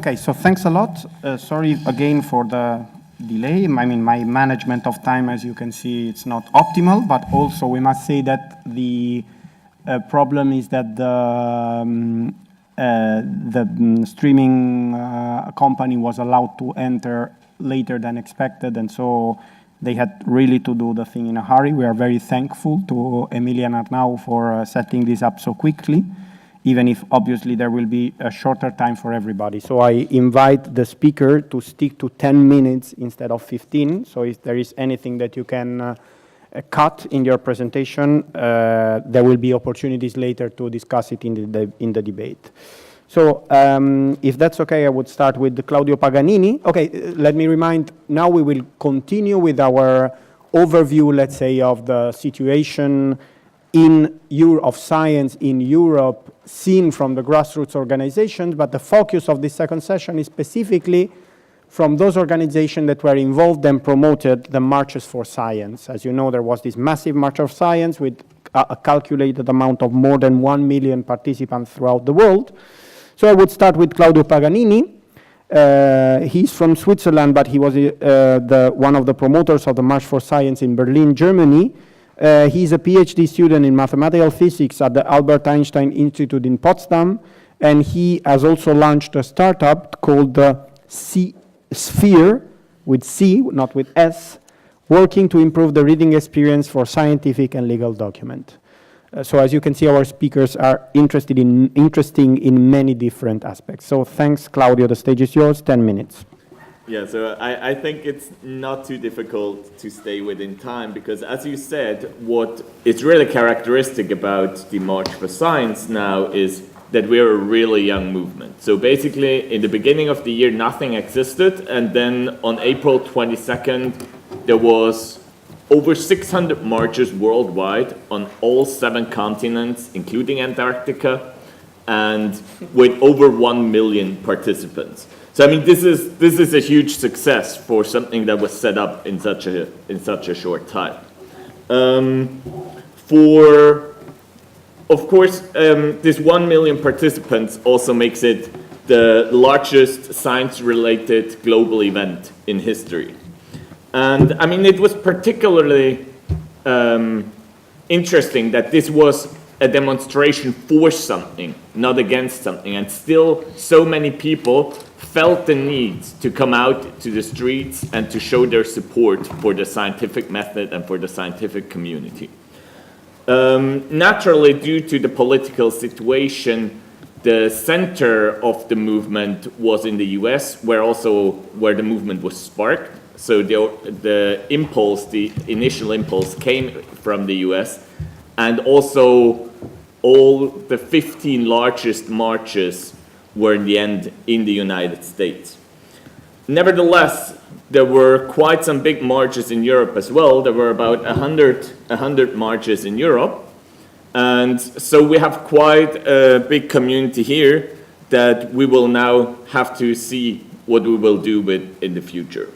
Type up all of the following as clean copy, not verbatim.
Okay, so thanks a lot. Sorry again for the delay. I mean, my management of time, as you can see, it's not optimal, but also we must say that the problem is that the streaming company was allowed to enter later than expected, and so they had really to do the thing in a hurry. We are very thankful to Emilia and Arnau for setting this up so quickly, even if obviously there will be a shorter time for everybody. So I invite the speaker to stick to 10 minutes instead of 15. So if there is anything that you can cut in your presentation, there will be opportunities later to discuss it in the debate. So if that's okay, I would start with Claudio Paganini. Okay, let me remind, now we will continue with our overview, let's say, of the situation of science in Europe, seen from the grassroots organizations, but the focus of this second session is specifically from those organizations that were involved and promoted the Marches for Science. As you know, there was this massive March of Science with a calculated amount of more than 1 million participants throughout the world. So I would start with Claudio Paganini. He's from Switzerland, but he was one of the promoters of the March for Science in Berlin, Germany. He's a PhD student in mathematical physics at the Albert Einstein Institute in Potsdam, and he has also launched a startup called the Sphere, with C, not with S, working to improve the reading experience for scientific and legal documents. So as you can see, our speakers are interesting in many different aspects. So thanks, Claudio. The stage is yours, 10 minutes. Yeah, so I think it's not too difficult to stay within time because, as you said, what is really characteristic about the March for Science now is that we're a really young movement. So basically, in the beginning of the year, nothing existed, and then on April 22nd, there was over 600 marches worldwide on all 7 continents, including Antarctica, and with over 1 million participants. So I mean, this is a huge success for something that was set up in such a short time. Of course, this 1 million participants also makes it the largest science-related global event in history. And I mean, it was particularly interesting that this was a demonstration for something, not against something. And still, so many people felt the need to come out to the streets and to show their support for the scientific method and for the scientific community. Naturally, due to the political situation, the center of the movement was in the US, where the movement was sparked. So the initial impulse came from the US, and also all the 15 largest marches were in the end in the United States. Nevertheless, there were quite some big marches in Europe as well. There were about 100 marches in Europe. And so we have quite a big community here that we will now have to see what we will do with in the future.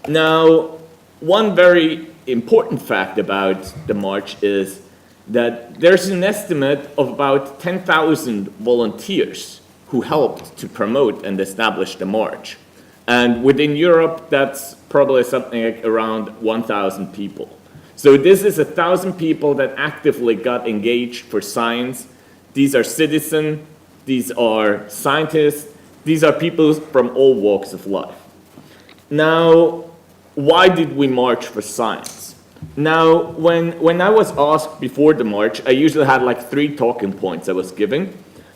Now, one very important fact about the march is that there's an estimate of about 10,000 volunteers who helped to promote and establish the march. And within Europe, that's probably something like around 1,000 people. So this is 1,000 people that actively got engaged for science. These are citizens, these are scientists, these are people from all walks of life. Now, why did we march for science? Now, when I was asked before the march, I usually had like 3 talking points I was giving.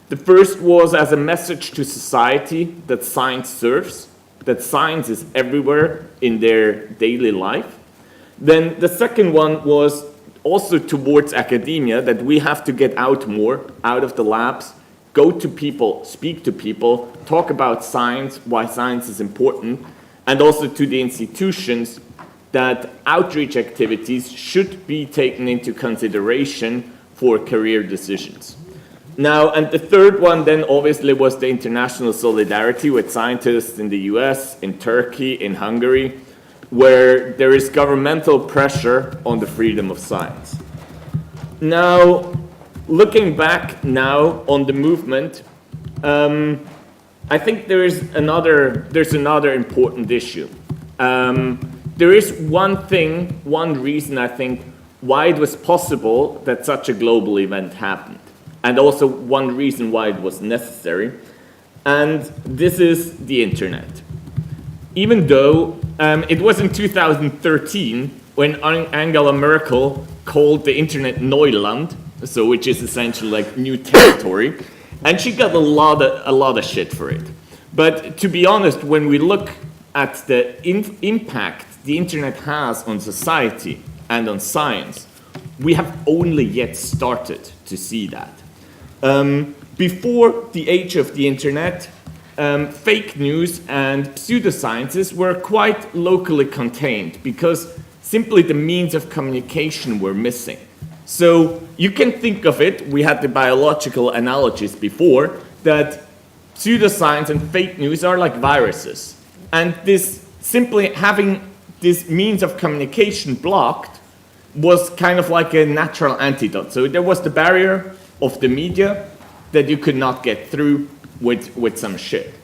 The first was as a message to society that science serves, that science is everywhere in their daily life. Then the second one was also towards academia, that we have to get out more, out of the labs, go to people, speak to people, talk about science, why science is important, and also to the institutions that outreach activities should be taken into consideration for career decisions. Now, and the third one then obviously was the international solidarity with scientists in the US, in Turkey, in Hungary, where there is governmental pressure on the freedom of science. Now, looking back now on the movement, I think there's another important issue. There is one reason I think why it was possible that such a global event happened, and also one reason why it was necessary, and this is the internet. Even though it was in 2013 when Angela Merkel called the internet Neuland, so which is essentially like new territory, and she got a lot of shit for it. But to be honest, when we look at the impact the internet has on society and on science, we have only yet started to see that. Before the age of the internet, fake news and pseudosciences were quite locally contained because simply the means of communication were missing. So you can think of it, we had the biological analogies before, that pseudoscience and fake news are like viruses. And this simply having this means of communication blocked was kind of like a natural antidote. So there was the barrier of the media that you could not get through with some shit.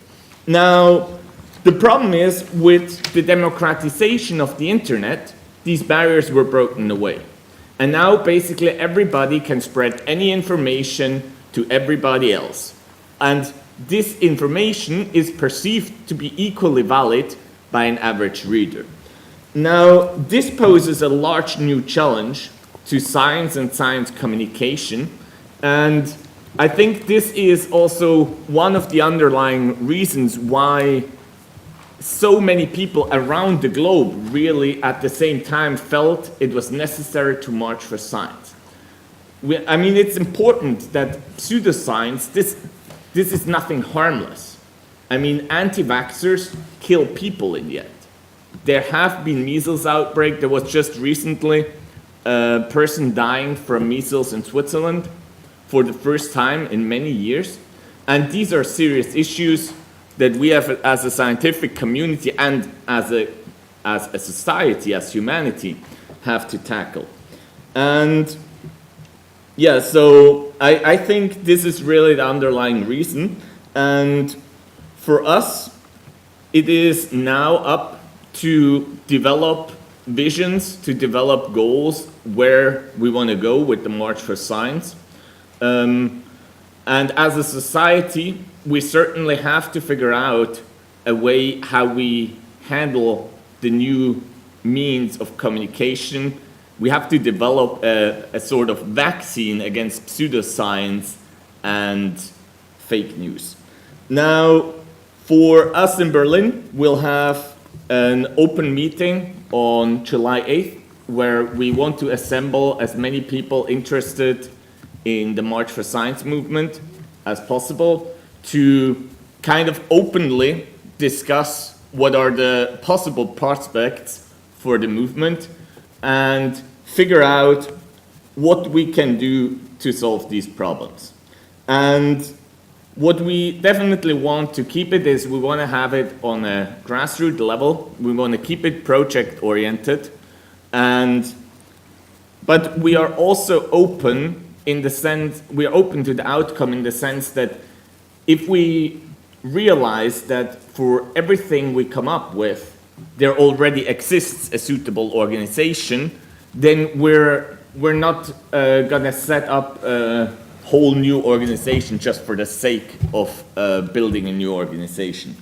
Now, the problem is with the democratization of the internet, these barriers were broken away. And now basically everybody can spread any information to everybody else. And this information is perceived to be equally valid by an average reader. Now, this poses a large new challenge to science and science communication, and I think this is also one of the underlying reasons why so many people around the globe really at the same time felt it was necessary to march for science. I mean, it's important that pseudoscience, this is nothing harmless. I mean, anti-vaxxers kill people in the end. There have been measles outbreak. There was just recently a person dying from measles in Switzerland for the first time in many years. And these are serious issues that we have as a scientific community and as a society, as humanity, have to tackle. And yeah, so I think this is really the underlying reason. And for us, it is now up to develop visions, to develop goals where we want to go with the March for Science. And as a society, we certainly have to figure out a way how we handle the new means of communication. We have to develop a sort of vaccine against pseudoscience and fake news. Now, for us in Berlin, we'll have an open meeting on July 8th, where we want to assemble as many people interested in the March for Science movement as possible to kind of openly discuss what are the possible prospects for the movement and figure out what we can do to solve these problems. And what we definitely want to keep it is we want to have it on a grassroots level. We want to keep it project oriented. But we are also open in the sense, we are open to the outcome in the sense that if we realize that for everything we come up with, there already exists a suitable organization, then we're not gonna set up a whole new organization just for the sake of building a new organization.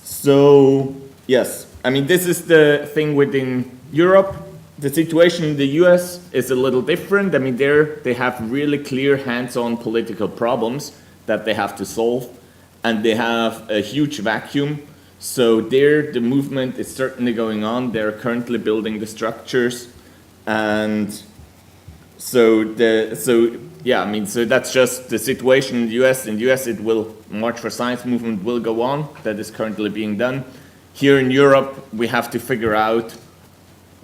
So yes, I mean, this is the thing within Europe. The situation in the US is a little different. I mean, they have really clear hands-on political problems that they have to solve, and they have a huge vacuum. So there, the movement is certainly going on. They're currently building the structures, and so yeah, I mean, so that's just the situation in the US. In the US, it will, March for Science movement will go on. That is currently being done. Here in Europe, we have to figure out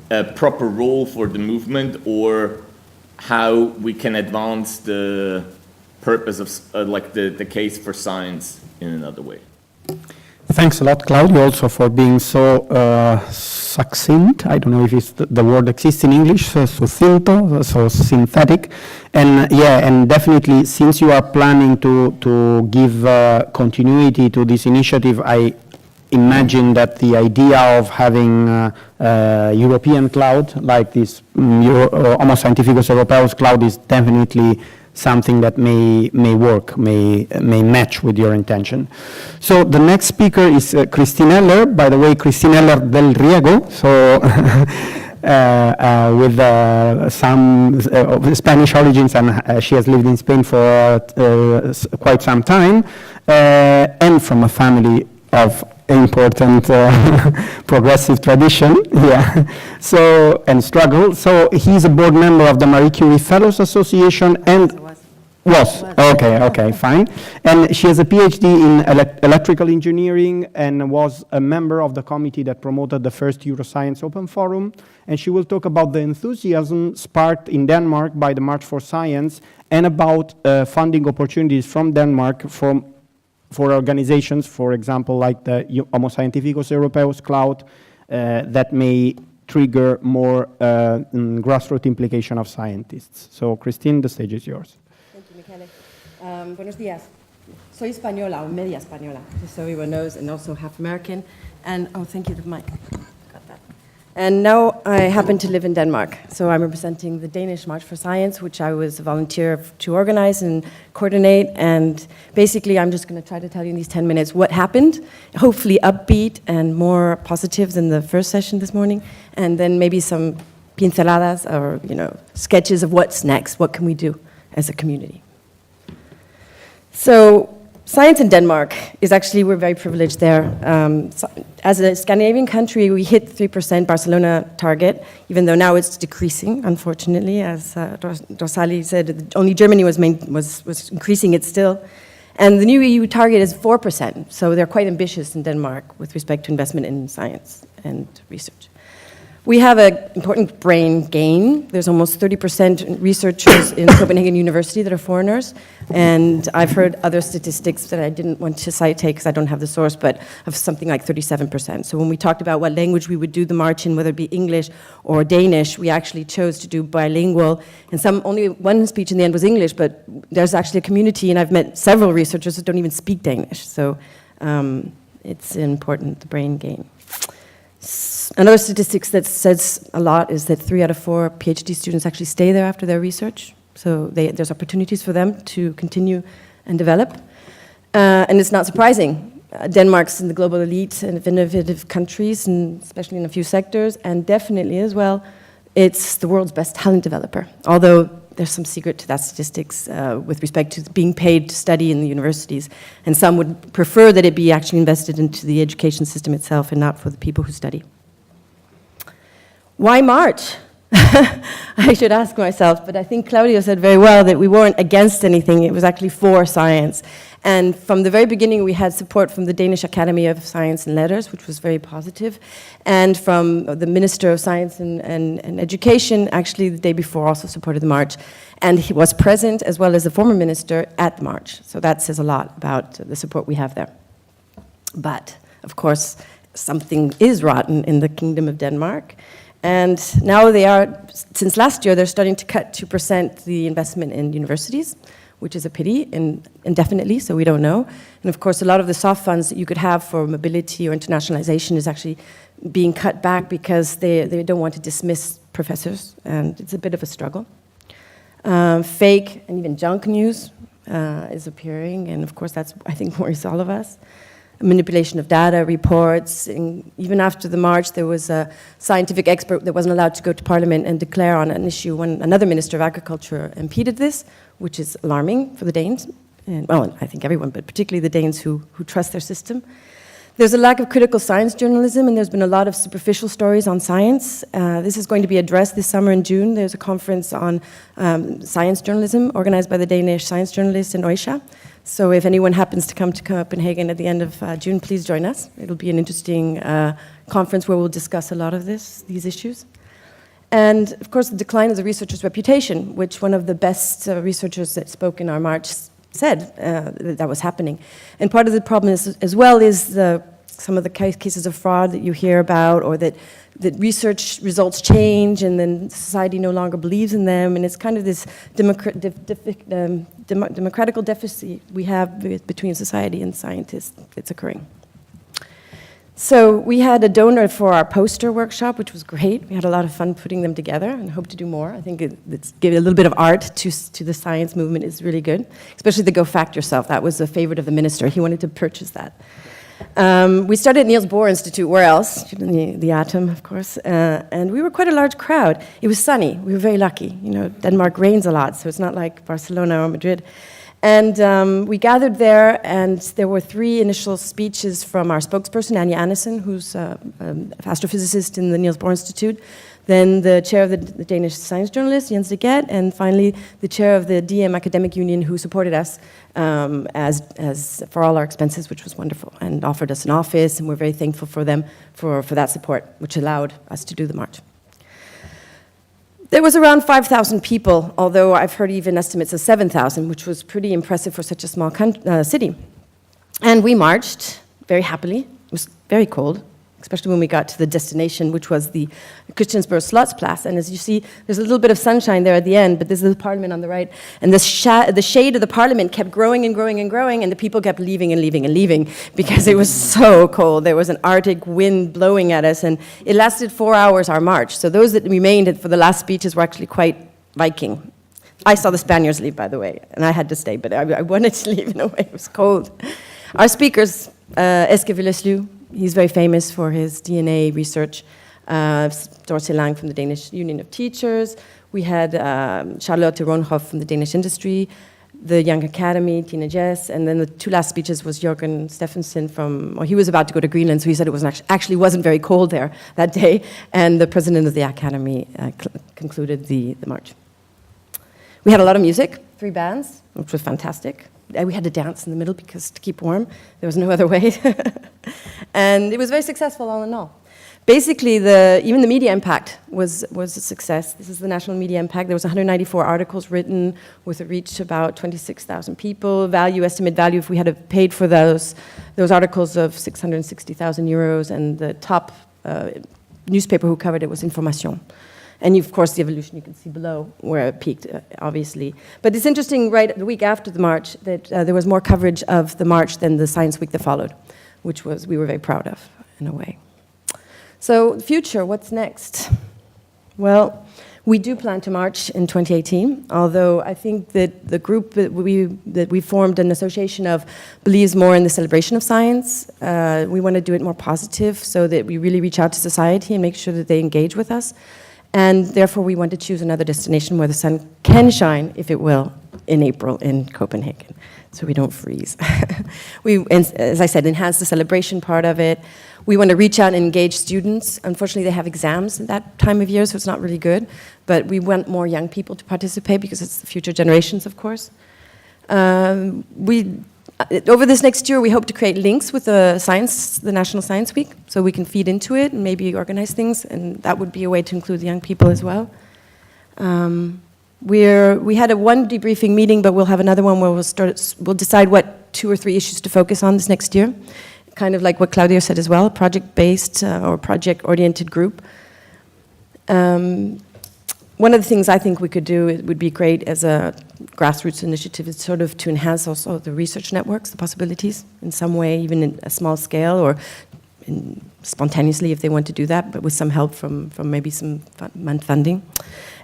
a proper role for the movement or how we can advance the purpose of like the case for science in another way. Thanks a lot, Claudio, also for being so succinct. I don't know if it's the word exists in English, so succinto, so synthetic. And yeah, and definitely, since you are planning to give continuity to this initiative, I imagine that the idea of having European cloud, like this Homo scientificus europaeus cloud, is definitely something that may work, may match with your intention. So the next speaker is Kristine Oller, by the way, Christina Heller del Riego, so with some Spanish origins, and she has lived in Spain for quite some time, and from a family of important progressive tradition, yeah. So, and struggle. So he's a board member of the Marie Curie Fellows Association and was. Okay, fine. And she has a PhD in electrical engineering and was a member of the committee that promoted the first EuroScience Open Forum. And she will talk about the enthusiasm sparked in Denmark by the March for Science and about funding opportunities from Denmark for organizations, for example, like the Homo Scientificus Europaeus Cloud, that may trigger more grassroots implication of scientists. So, Christine, the stage is yours. Thank you, Michele. Buenos días. Soy española, o media española, just so everyone knows, and also half American. And, oh, thank you, the mic. Got that. And now I happen to live in Denmark. So I'm representing the Danish March for Science, which I was a volunteer to organize and coordinate. And basically, I'm just going to try to tell you in these 10 minutes what happened, hopefully upbeat and more positive than the first session this morning. And then maybe some pinceladas or, sketches of what's next. What can we do as a community? So science in Denmark is actually, we're very privileged there. As a Scandinavian country, we hit 3% Barcelona target, even though now it's decreasing, unfortunately. As Rosali said, only Germany was increasing it still. And the new EU target is 4%, so they're quite ambitious in Denmark with respect to investment in science and research. We have an important brain gain. There's almost 30% researchers in Copenhagen University that are foreigners. And I've heard other statistics that I didn't want to cite because I don't have the source, but of something like 37%. So when we talked about what language we would do the march in, whether it be English or Danish, we actually chose to do bilingual. And only one speech in the end was English, but there's actually a community, and I've met several researchers that don't even speak Danish. So it's important, the brain gain. Another statistics that says a lot is that 3 out of 4 PhD students actually stay there after their research. So there's opportunities for them to continue and develop. And it's not surprising. Denmark's in the global elite and innovative countries, and especially in a few sectors, and definitely as well, it's the world's best talent developer. Although there's some secret to that statistics with respect to being paid to study in the universities. And some would prefer that it be actually invested into the education system itself and not for the people who study. Why March? I should ask myself, but I think Claudio said very well that we weren't against anything, it was actually for science. And from the very beginning, we had support from the Danish Academy of Science and Letters, which was very positive, and from the Minister of Science and Education, actually the day before also supported the march. And he was present, as well as the former minister, at the march. So that says a lot about the support we have there. But, of course, something is rotten in the Kingdom of Denmark. And now since last year, they're starting to cut 2% the investment in universities, which is a pity, and indefinitely, so we don't know. And of course, a lot of the soft funds that you could have for mobility or internationalization is actually being cut back because they don't want to dismiss professors, and it's a bit of a struggle. Fake and even junk news is appearing, and of course, that's, I think, worries all of us. Manipulation of data, reports, and even after the march, there was a scientific expert that wasn't allowed to go to Parliament and declare on an issue when another Minister of Agriculture impeded this, which is alarming for the Danes, and well, I think everyone, but particularly the Danes who trust their system. There's a lack of critical science journalism, and there's been a lot of superficial stories on science. This is going to be addressed this summer in June. There's a conference on science journalism organized by the Danish science journalists in Oysha. So if anyone happens to come to Copenhagen at the end of June, please join us. It'll be an interesting conference where we'll discuss a lot of these issues. And of course, the decline of the researcher's reputation, which one of the best researchers that spoke in our march said that was happening. And part of the problem is, as well, is the some of the cases of fraud that you hear about, or that research results change and then society no longer believes in them. And it's kind of this democratical deficit we have between society and scientists that's occurring. So we had a donor for our poster workshop, which was great. We had a lot of fun putting them together and hope to do more. I think it's give a little bit of art to the science movement is really good, especially the Go Fact Yourself. That was a favorite of the minister. He wanted to purchase that. We started at Niels Bohr Institute, where else? The Atom, of course. And we were quite a large crowd. It was sunny. We were very lucky. You know, Denmark rains a lot, so it's not like Barcelona or Madrid. And we gathered there, and there were 3 initial speeches from our spokesperson, Anja Andersen, who's an astrophysicist in the Niels Bohr Institute, then the chair of the Danish science journalists, Jens de Gett, and finally the chair of the DM Academic Union, who supported us as for all our expenses, which was wonderful, and offered us an office, and we're very thankful for them for that support, which allowed us to do the march. There was around 5,000 people, although I've heard even estimates of 7,000, which was pretty impressive for such a small city. And we marched very happily. It was very cold, especially when we got to the destination, which was the Christiansborg Slottsplatz. And as you see, there's a little bit of sunshine there at the end, but there's the parliament on the right. And the shade of the parliament kept growing and growing and growing, and the people kept leaving and leaving and leaving because it was so cold. There was an Arctic wind blowing at us, and it lasted 4 hours, our march. So those that remained for the last speeches were actually quite Viking. I saw the Spaniards leave, by the way, and I had to stay, but I wanted to leave in a way. It was cold. Our speakers, Eske Villeslu, he's very famous for his DNA research. Dorte Lang from the Danish Union of Teachers. We had Charlotte Ronhoff from the Danish Industry, the Young Academy, Tina Jess, and then the 2 last speeches was Jørgen Steffensen from, well, he was about to go to Greenland, so he said it wasn't very cold there that day, and the president of the Academy concluded the march. We had a lot of music, 3 bands, which was fantastic. We had to dance in the middle because to keep warm, there was no other way. And it was very successful all in all. Basically, even the media impact was a success. This is the national media impact. There was 194 articles written with a reach to about 26,000 people. Estimate value, if we had paid for those articles of 660,000 euros, and the top newspaper who covered it was Information. And of course, the evolution you can see below, where it peaked, obviously. But it's interesting, right, the week after the march, that there was more coverage of the march than the Science Week that followed, which we were very proud of, in a way. So, the future, what's next? Well, we do plan to march in 2018, although I think that the group that we formed an association of believes more in the celebration of science. We want to do it more positive so that we really reach out to society and make sure that they engage with us. And therefore, we want to choose another destination where the sun can shine, if it will, in April in Copenhagen, so we don't freeze. As I said, enhance the celebration part of it. We want to reach out and engage students. Unfortunately, they have exams at that time of year, so it's not really good. But we want more young people to participate because it's the future generations, of course. Over this next year, we hope to create links with the National Science Week, so we can feed into it and maybe organize things, and that would be a way to include the young people as well. We had one debriefing meeting, but we'll have another one where we'll decide what 2 or 3 issues to focus on this next year, kind of like what Claudio said as well, project-based or project-oriented group. One of the things I think we could do, it would be great as a grassroots initiative, is sort of to enhance also the research networks, the possibilities in some way, even in a small scale or spontaneously if they want to do that, but with some help from maybe some funding.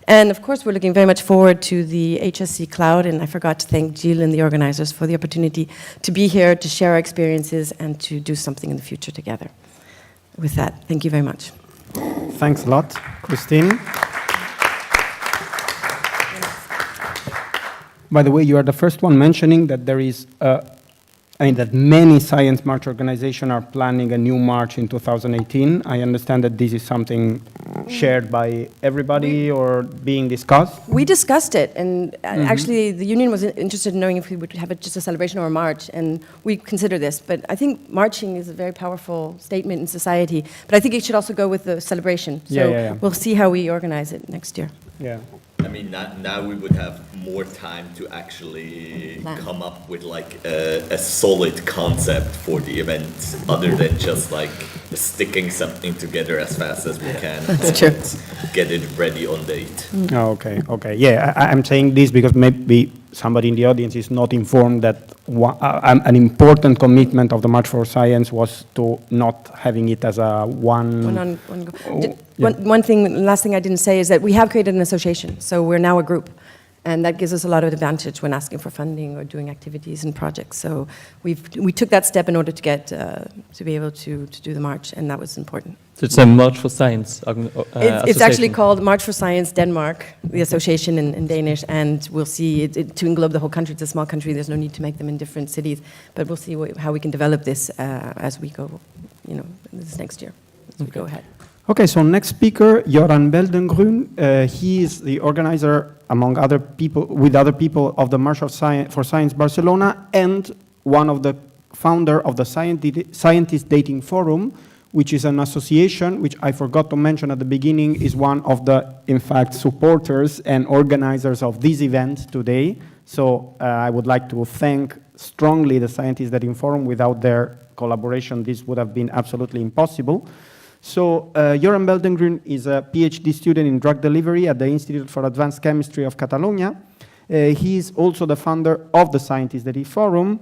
And of course, we're looking very much forward to the HSC Cloud, and I forgot to thank Jill and the organizers for the opportunity to be here, to share our experiences, and to do something in the future together. With that, thank you very much. Thanks a lot, Kristine. By the way, you are the first one mentioning that there is, that many science march organizations are planning a new march in 2018. I understand that this is something shared by everybody or being discussed. We discussed it, and actually the union was interested in knowing if we would have just a celebration or a march, and we consider this. But I think marching is a very powerful statement in society, but I think it should also go with the celebration. So we'll see how we organize it next year. Yeah. I mean, now we would have more time to actually come up with like a solid concept for the event, other than just like sticking something together as fast as we can. That's true. Get it ready on date. Okay, okay. Yeah, I'm saying this because maybe somebody in the audience is not informed that an important commitment of the March for Science was to not having it as a one last thing I didn't say is that we have created an association, so we're now a group. And that gives us a lot of advantage when asking for funding or doing activities and projects. So we took that step in order to get to be able to do the march, and that was important. So it's a March for Science. It's actually called March for Science Denmark, the association in Danish, and we'll see to englobe the whole country. It's a small country. There's no need to make them in different cities, but we'll see how we can develop this as we go. This next year as we go ahead. Okay, so next speaker, Yoran Beidelgrün. He is the organizer, among other people, with other people, of the March for Science Barcelona, and one of the founder of the Scientist Dating Forum, which is an association which I forgot to mention at the beginning is one of the, in fact, supporters and organizers of this event today. So I would like to thank strongly the Scientist Dating Forum. Without their collaboration, this would have been absolutely impossible. So Yoran Beidelgrün is a PhD student in drug delivery at the Institute for Advanced Chemistry of Catalonia. He is also the founder of the Scientist Dating Forum,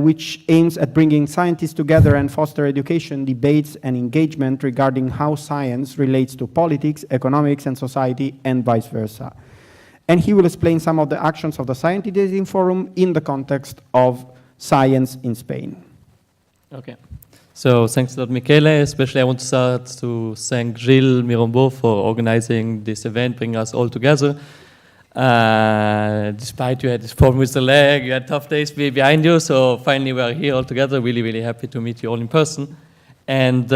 which aims at bringing scientists together and foster education, debates, and engagement regarding how science relates to politics, economics, and society, and vice versa. And he will explain some of the actions of the Scientist Dating Forum in the context of science in Spain. Okay. So thanks a lot, Michele. Especially I want to start to thank Gilles Mirambeau for organizing this event, bringing us all together. Despite you had this problem with the leg, you had tough days behind you, so finally we are here all together. Really, really happy to meet you all in person. And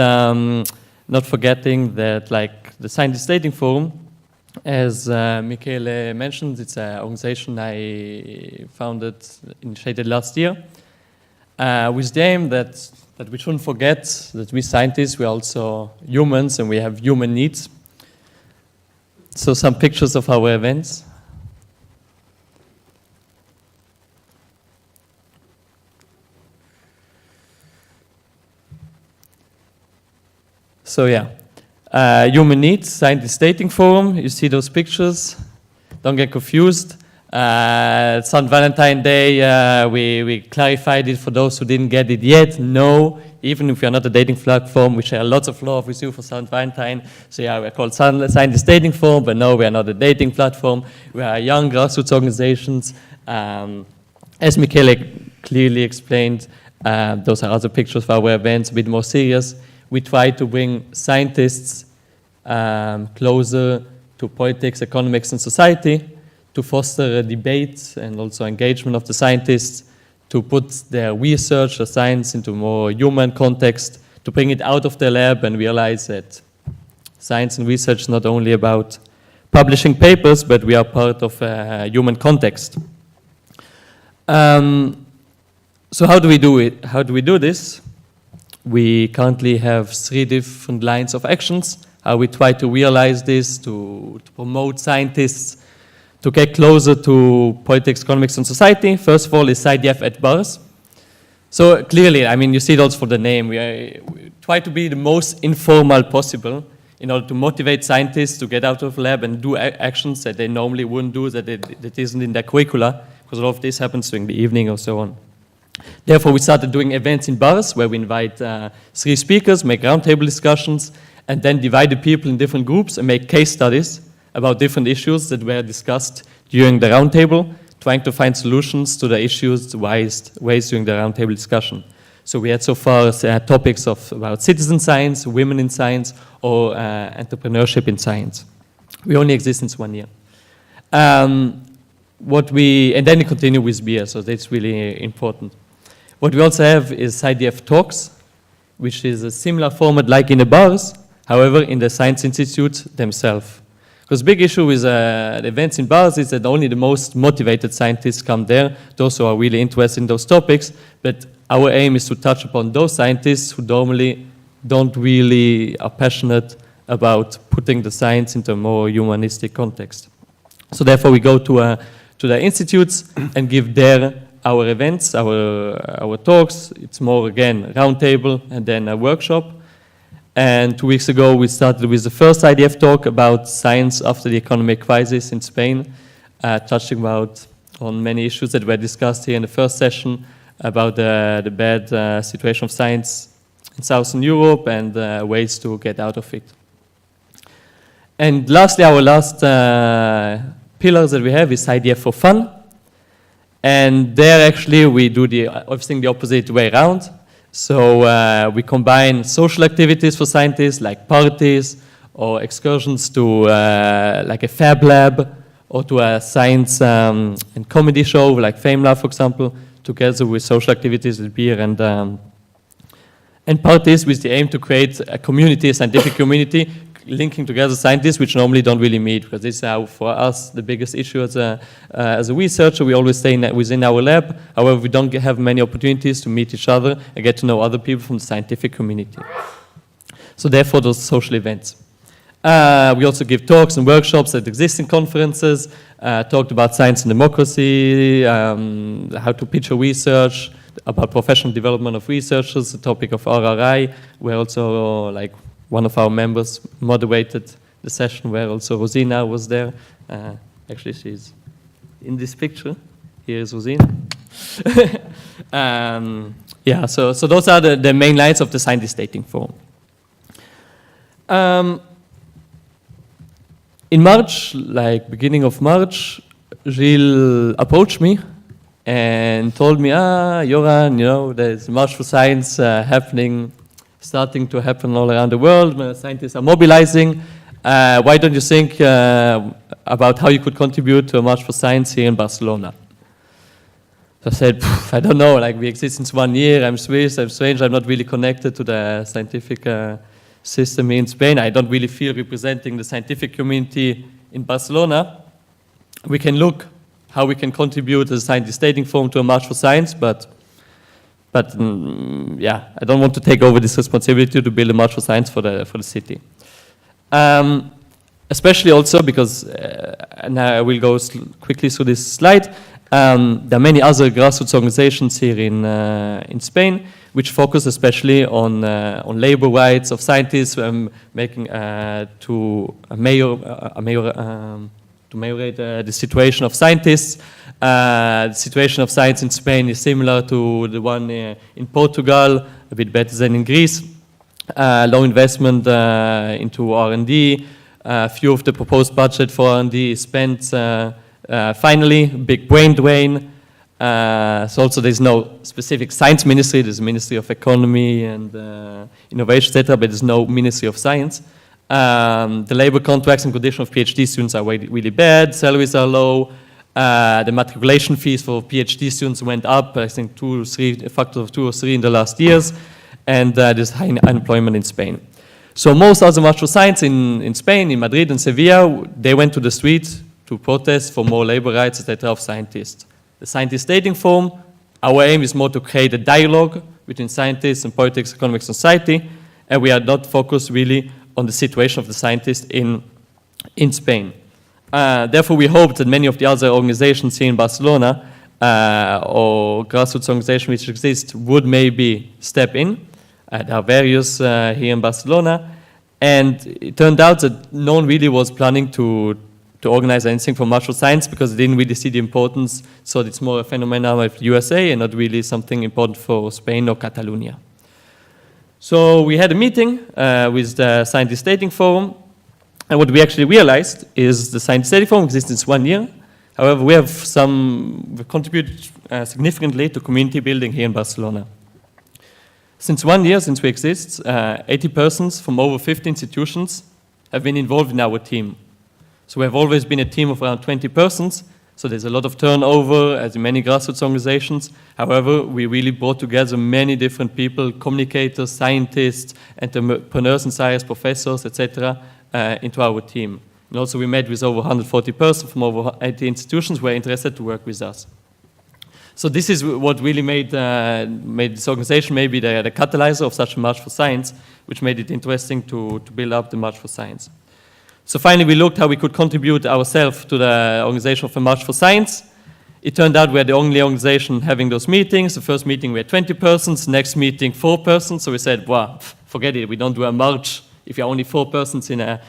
not forgetting that, like the Scientist Dating Forum, as Michele mentioned, it's an organization I initiated last year, with the aim that we shouldn't forget that we scientists, we're also humans and we have human needs. So some pictures of our events. So yeah, human needs, Scientist Dating Forum, you see those pictures, don't get confused. It's on Valentine's Day, we clarified it for those who didn't get it yet. No, even if we are not a dating platform, we share lots of love with you for St. Valentine. So yeah, we're called Scientist Dating Forum, but no, we are not a dating platform. We are young grassroots organizations. As Michele clearly explained, those are other pictures of our events, a bit more serious. We try to bring scientists closer to politics, economics, and society, to foster a debate and also engagement of the scientists, to put their research or science into a more human context, to bring it out of the lab and realize that science and research is not only about publishing papers, but we are part of a human context. So how do we do it? How do we do this? We currently have 3 different lines of actions, how we try to realize this, to promote scientists, to get closer to politics, economics, and society. First of all is IDF at bars. So clearly, I mean, you see it also for the name. We try to be the most informal possible in order to motivate scientists to get out of the lab and do actions that they normally wouldn't do, that isn't in their curricula, because a lot of this happens during the evening or so on. Therefore, we started doing events in bars where we invite 3 speakers, make roundtable discussions, and then divide the people in different groups and make case studies about different issues that were discussed during the roundtable, trying to find solutions to the issues raised during the roundtable discussion. So we had so far topics about citizen science, women in science, or entrepreneurship in science. We only exist since 1 year. And then we continue with beer, so that's really important. What we also have is IDF Talks, which is a similar format like in the bars, however, in the Science Institute themselves. Because big issue with the events in bars is that only the most motivated scientists come there, those who are really interested in those topics, but our aim is to touch upon those scientists who normally don't really are passionate about putting the science into a more humanistic context. So therefore we go to the institutes and give there our events, our talks. It's more, again, roundtable and then a workshop. And 2 weeks ago, we started with the first IDF talk about science after the economic crisis in Spain, touching on many issues that were discussed here in the first session about the bad situation of science in Southern Europe and ways to get out of it. And lastly, our last pillars that we have is IDF for fun. And there actually we do everything the opposite way around. So we combine social activities for scientists like parties or excursions to like a fab lab or to a science and comedy show like FameLab, for example, together with social activities with beer and parties with the aim to create a community, a scientific community, linking together scientists which normally don't really meet, because this is for us the biggest issue as a researcher. We always stay within our lab. However, we don't have many opportunities to meet each other and get to know other people from the scientific community. So therefore, those social events. We also give talks and workshops at existing conferences, talked about science and democracy, how to pitch a research, about professional development of researchers, the topic of RRI. We're also one of our members moderated the session where also Rosina was there. Actually, she's in this picture. Here is Rosina. Yeah, so those are the main lines of the Scientist Dating Forum. In March, beginning of March, Gilles approached me and told me, Yoran, there's March for Science starting to happen all around the world. Scientists are mobilizing. Why don't you think about how you could contribute to a March for Science here in Barcelona? So I said, I don't know, we exist since 1 year, I'm Swiss, I'm strange, I'm not really connected to the scientific system in Spain. I don't really feel representing the scientific community in Barcelona. We can look how we can contribute as a Scientist Dating Forum to a March for Science, but yeah, I don't want to take over this responsibility to build a March for Science for the city. Especially also because, and I will go quickly through this slide, there are many other grassroots organizations here in Spain which focus especially on labor rights of scientists, making to ameliorate the situation of scientists. The situation of science in Spain is similar to the one in Portugal, a bit better than in Greece. Low investment into R&D. Few of the proposed budget for R&D is spent. Finally, big brain drain. So also there's no specific science ministry. There's a Ministry of Economy and Innovation, etc., but there's no Ministry of Science. The labor contracts and conditions of PhD students are really bad. Salaries are low. The matriculation fees for PhD students went up, I think, a factor of 2 or 3 in the last years. And there's high unemployment in Spain. So most of the March for Science in Spain, in Madrid and Sevilla, they went to the street to protest for more labor rights, etc., of scientists. The Scientist Dating Forum, our aim is more to create a dialogue between scientists and politics, economic society, and we are not focused really on the situation of the scientists in Spain. Therefore, we hope that many of the other organizations here in Barcelona or grassroots organizations which exist would maybe step in. There are various here in Barcelona, and it turned out that no one really was planning to organize anything for March for Science because they didn't really see the importance, so it's more a phenomenon of USA and not really something important for Spain or Catalonia. So we had a meeting with the Scientist Dating Forum, and what we actually realized is the Scientist Dating Forum exists since 1 year. However, we've contributed significantly to community building here in Barcelona. Since 1 year, since we exist, 80 persons from over 50 institutions have been involved in our team. So we have always been a team of around 20 persons, so there's a lot of turnover as in many grassroots organizations. However, we really brought together many different people, communicators, scientists, entrepreneurs and science professors, etc., into our team. And also we met with over 140 persons from over 80 institutions who were interested to work with us. So this is what really made this organization maybe the catalyzer of such a March for Science, which made it interesting to build up the March for Science. So finally, we looked how we could contribute ourselves to the organization of a March for Science. It turned out we are the only organization having those meetings. The first meeting we had 20 persons, next meeting 4 persons. So we said, well, forget it, we don't do a march. If you're only 4 persons in a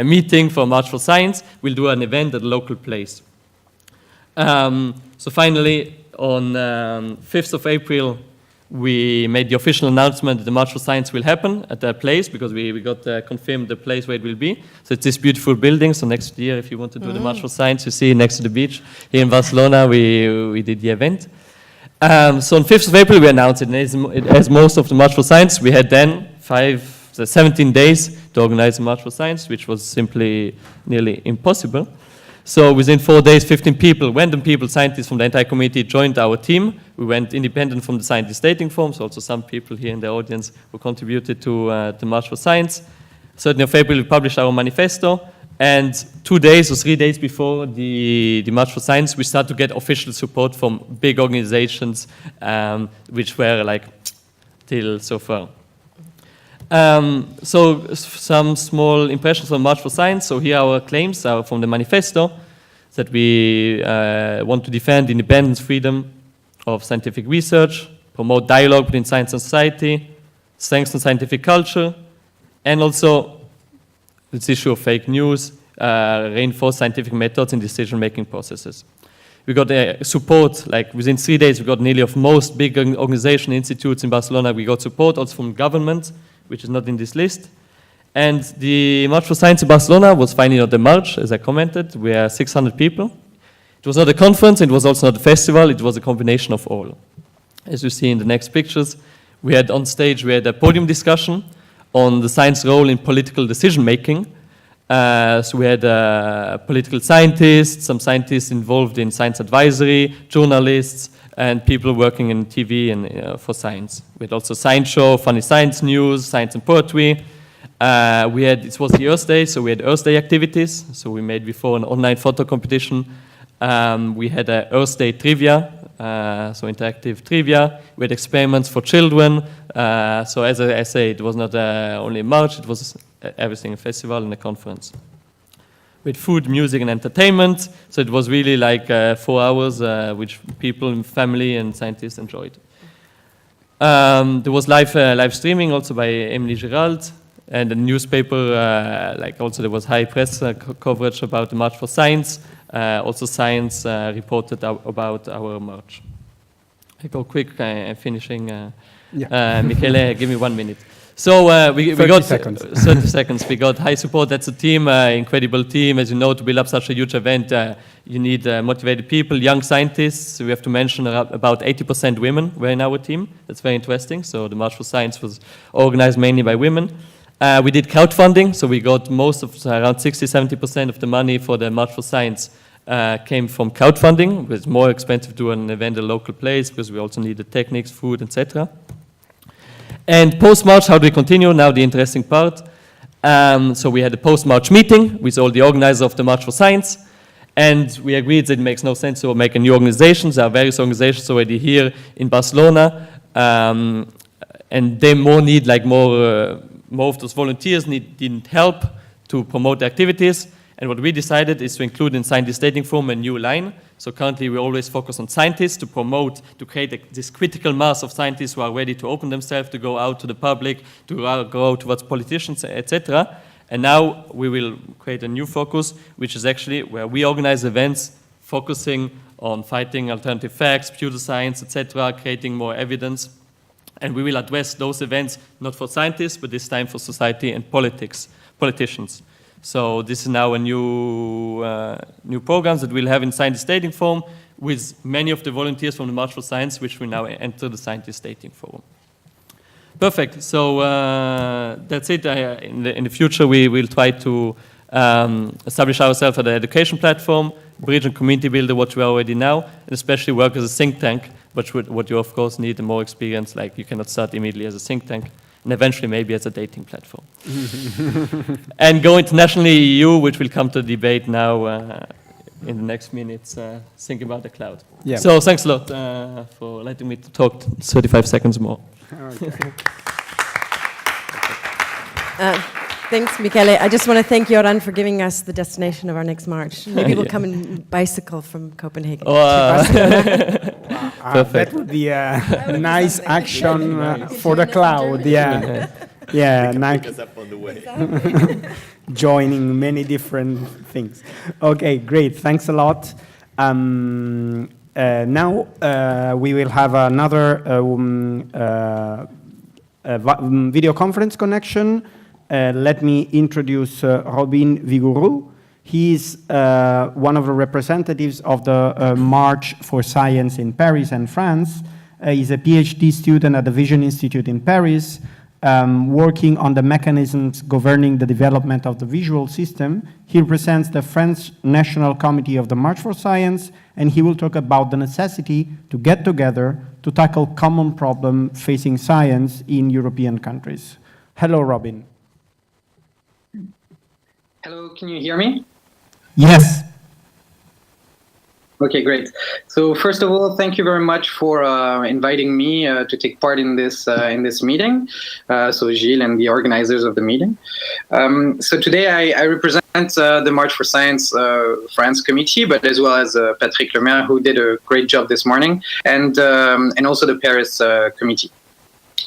meeting for March for Science, we'll do an event at a local place. So finally, on 5th of April, we made the official announcement that the March for Science will happen at that place, because we got confirmed the place where it will be. So it's this beautiful building. So next year, if you want to do the March for Science, you see next to the beach here in Barcelona, we did the event. So on 5th of April, we announced it. And as most of the March for Science, we had then 17 days to organize a March for Science, which was simply nearly impossible. So within 4 days, 15 people, random people, scientists from the entire community joined our team. We went independent from the scientist dating form, so also some people here in the audience who contributed to the March for Science. 13th of April, we published our manifesto, and 2 days or 3 days before the March for Science, we started to get official support from big organizations, which were like till so far. So some small impressions on March for Science. So here our claims are from the manifesto, that we want to defend independence, freedom of scientific research, promote dialogue between science and society, strengthen scientific culture, and also this issue of fake news, reinforce scientific methods in decision-making processes. We got support, like within 3 days, we got nearly of most big organization institutes in Barcelona. We got support also from government, which is not in this list. And the March for Science in Barcelona was finally not a march, as I commented. We are 600 people. It was not a conference, it was also not a festival, it was a combination of all. As you see in the next pictures, we had on stage, we had a podium discussion on the science role in political decision-making. So we had political scientists, some scientists involved in science advisory, journalists, and people working in TV and for science. We had also science show, funny science news, science and poetry. It was the Earth Day, so we had Earth Day activities. So we made before an online photo competition. We had a Earth Day trivia, so interactive trivia. We had experiments for children. So as I say, it was not only a march, it was everything, a festival and a conference. With food, music, and entertainment. So it was really like 4 hours, which people, family, and scientists enjoyed. There was live streaming also by Emily Girald, and the newspaper, also there was high press coverage about the March for Science. Also Science reported about our march. I go quick, I'm finishing. Michele, give me 1 minute. So we got 30 seconds. We got high support. That's a team, incredible team. As you know, to build up such a huge event, you need motivated people, young scientists. We have to mention about 80% women were in our team. That's very interesting. So the March for Science was organized mainly by women. We did crowdfunding, so we got most of, around 60-70% of the money for the March for Science came from crowdfunding. It's more expensive to do an event at a local place because we also need the techniques, food, etc. And post-March, how do we continue? Now the interesting part. So we had a post-March meeting with all the organizers of the March for Science, and we agreed that it makes no sense to make a new organization. There are various organizations already here in Barcelona, and they need more of those volunteers didn't help to promote the activities. And what we decided is to include in Scientist Dating Forum a new line. So currently we always focus on scientists to promote, to create this critical mass of scientists who are ready to open themselves, to go out to the public, to go towards politicians, etc. And now we will create a new focus, which is actually where we organize events focusing on fighting alternative facts, pseudoscience, etc., creating more evidence. And we will address those events not for scientists, but this time for society and politicians. So this is now a new programs that we'll have in Scientist Dating Forum with many of the volunteers from the March for Science, which will now enter the Scientist Dating Forum. Perfect. So that's it. In the future, we will try to establish ourselves as an education platform, bridge and community builder, what we are already now, and especially work as a think tank, but what you of course need more experience. Like you cannot start immediately as a think tank. And eventually maybe as a dating platform. And go internationally EU, which will come to debate now in the next minutes, think about the cloud. Yeah. So thanks a lot for letting me talk 35 seconds more. Okay. Thanks, Michele. I just want to thank Yoran for giving us the destination of our next march. Maybe we'll come in bicycle from Copenhagen. That would be a nice action for the cloud. Yeah, yeah. Pick us up on the way. Joining many different things. Okay, great. Thanks a lot. Now we will have another video conference connection. Let me introduce Robin Vigouroux. He is one of the representatives of the March for Science in Paris and France. He's a PhD student at the Vision Institute in Paris, working on the mechanisms governing the development of the visual system. He represents the French National Committee of the March for Science, and he will talk about the necessity to get together to tackle common problems facing science in European countries. Hello, Robin. Hello, can you hear me? Yes. Okay, great. So first of all, thank you very much for inviting me to take part in this meeting. So Gilles and the organizers of the meeting. So today I represent the March for Science France committee, but as well as Patrick Lemaire, who did a great job this morning, and also the Paris committee.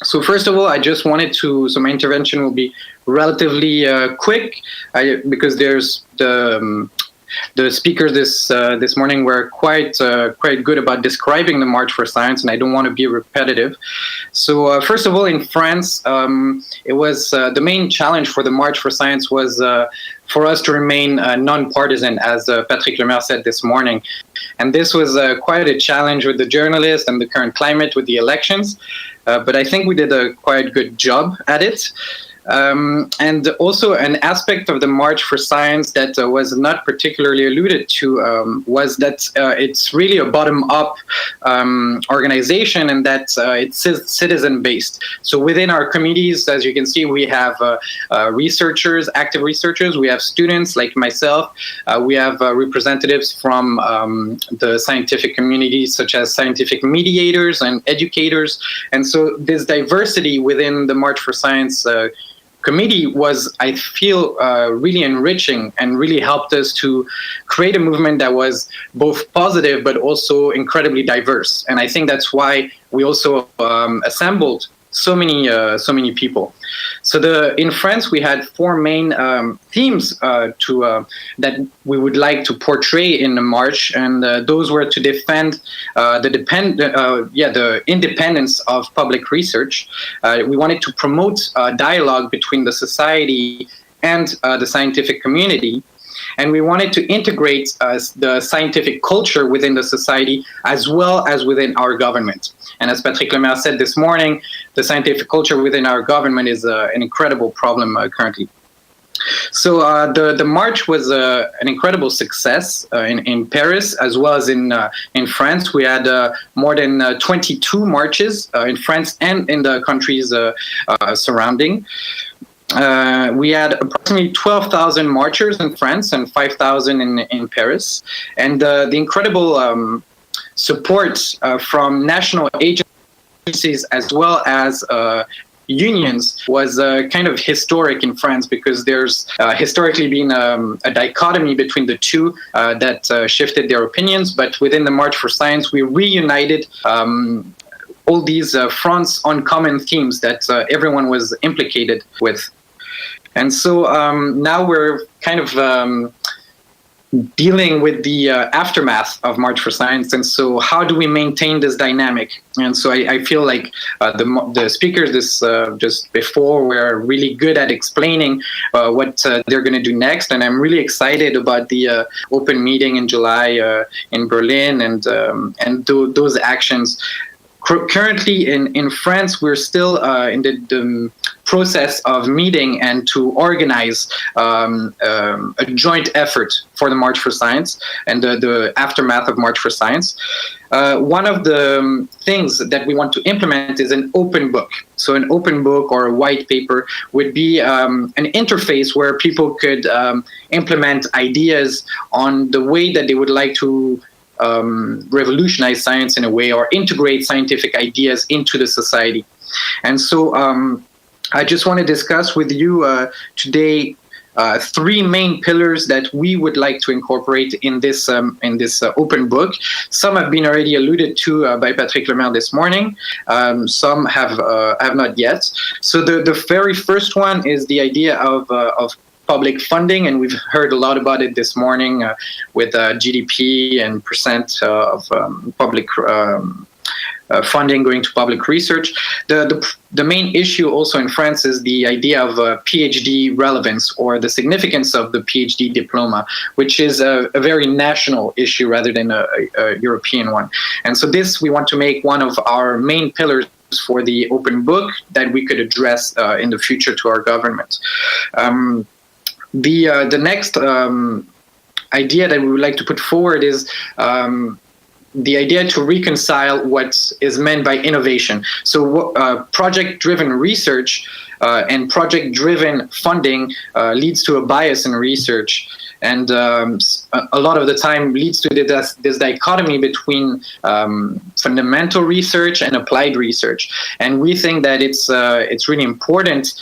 So first of all, I just wanted to. So my intervention will be relatively quick, because there's the speakers this morning were quite good about describing the March for Science, and I don't want to be repetitive. So first of all, in France, it was the main challenge for the March for Science was for us to remain non-partisan, as Patrick Lemaire said this morning. And this was quite a challenge with the journalists and the current climate with the elections. But I think we did a quite good job at it. And also an aspect of the March for Science that was not particularly alluded to was that it's really a bottom-up organization, and that it's citizen-based. So within our committees, as you can see, we have researchers, active researchers, we have students like myself, we have representatives from the scientific community, such as scientific mediators and educators. And so this diversity within the March for Science committee was, I feel, really enriching and really helped us to create a movement that was both positive but also incredibly diverse. And I think that's why we also assembled so many people. So in France, we had four main themes that we would like to portray in the march, and those were to defend the independence of public research. We wanted to promote dialogue between the society and the scientific community. And we wanted to integrate the scientific culture within the society as well as within our government. And as Patrick Lemaire said this morning, the scientific culture within our government is an incredible problem currently. So the march was an incredible success in Paris as well as in France. We had more than 22 marches in France and in the countries surrounding. We had approximately 12,000 marchers in France and 5,000 in Paris. And the incredible support from national agencies as well as unions was kind of historic in France, because there's historically been a dichotomy between the two that shifted their opinions. But within the March for Science, we reunited all these fronts on common themes that everyone was implicated with. And so now we're kind of dealing with the aftermath of March for Science. And so how do we maintain this dynamic? And so I feel like the speakers just before were really good at explaining what they're going to do next. And I'm really excited about the open meeting in July in Berlin and those actions. Currently in France, we're still in the process of meeting and to organize a joint effort for the March for Science and the aftermath of March for Science. One of the things that we want to implement is an open book. So an open book or a white paper would be an interface where people could implement ideas on the way that they would like to revolutionize science in a way, or integrate scientific ideas into the society. And so I just want to discuss with you today three main pillars that we would like to incorporate in this open book. Some have been already alluded to by Patrick Lemaire this morning. Some have not yet. So the very first one is the idea of public funding, and we've heard a lot about it this morning with GDP and percent of public funding going to public research. The main issue also in France is the idea of PhD relevance, or the significance of the PhD diploma, which is a very national issue rather than a European one. And so this we want to make one of our main pillars for the open book that we could address in the future to our government. The next idea that we would like to put forward is the idea to reconcile what is meant by innovation. So project-driven research and project-driven funding leads to a bias in research, and a lot of the time leads to this dichotomy between fundamental research and applied research. And we think that it's really important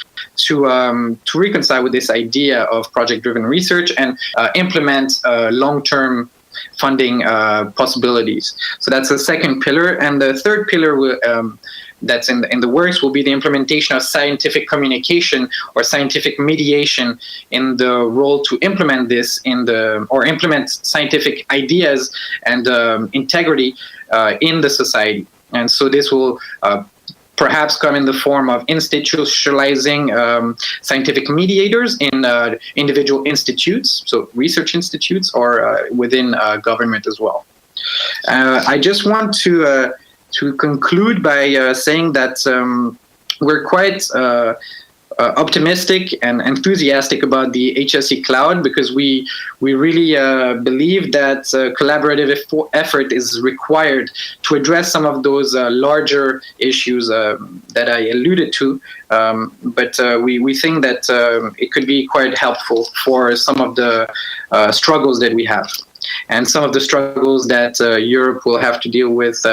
to reconcile with this idea of project-driven research and implement long-term funding possibilities. So that's the second pillar. And the third pillar that's in the works will be the implementation of scientific communication or scientific mediation in the role to implement this or implement scientific ideas and integrity in the society. And so this will perhaps come in the form of institutionalizing scientific mediators in individual institutes, so research institutes, or within government as well. I just want to conclude by saying that we're quite optimistic and enthusiastic about the HSE Cloud, because we really believe that collaborative effort is required to address some of those larger issues that I alluded to. But we think that it could be quite helpful for some of the struggles that we have, and some of the struggles that Europe will have to deal with,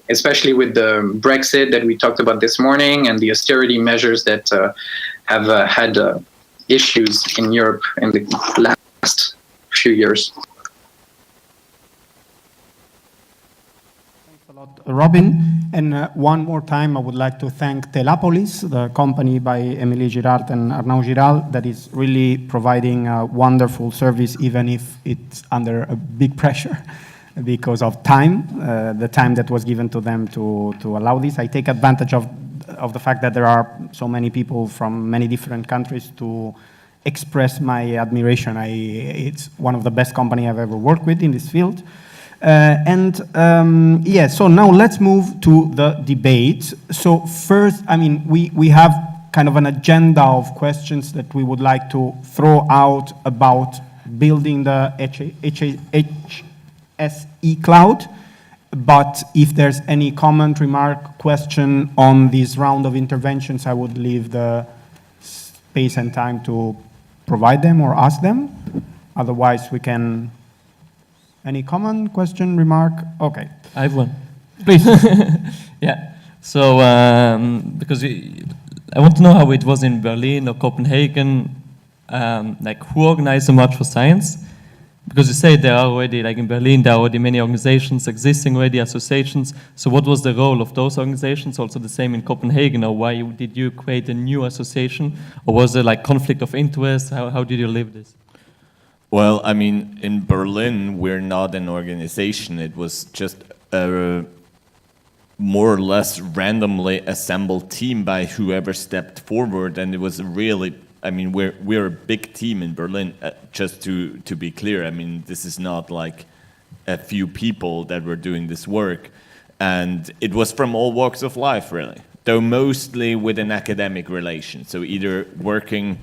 especially with the Brexit that we talked about this morning and the austerity measures that have had issues in Europe in the last few years. Thanks a lot, Robin. And one more time, I would like to thank Telapolis, the company by Émilie Girard and Arnaud Giral, that is really providing a wonderful service, even if it's under a big pressure because of time, the time that was given to them to allow this. I take advantage of the fact that there are so many people from many different countries to express my admiration. It's one of the best companies I've ever worked with in this field. Yeah, so now let's move to the debate. So first, I mean, we have kind of an agenda of questions that we would like to throw out about building the HSE Cloud, but if there's any comment, remark, question on this round of interventions, I would leave the space and time to provide them or ask them. Otherwise, we can... Any comment, question, remark? Okay. I have one. Please. Yeah. So, because I want to know how it was in Berlin or Copenhagen, like who organized the March for Science? Because you say there are already, like in Berlin, there are already many organizations existing already, associations. So what was the role of those organizations? Also the same in Copenhagen, or why did you create a new association? Or was there like conflict of interest? How did you live this? Well, I mean, in Berlin, we're not an organization. It was just a more or less randomly assembled team by whoever stepped forward, and it was really, I mean, we're a big team in Berlin, just to be clear. I mean, this is not like a few people that were doing this work, and it was from all walks of life, really, though mostly with an academic relation, so either working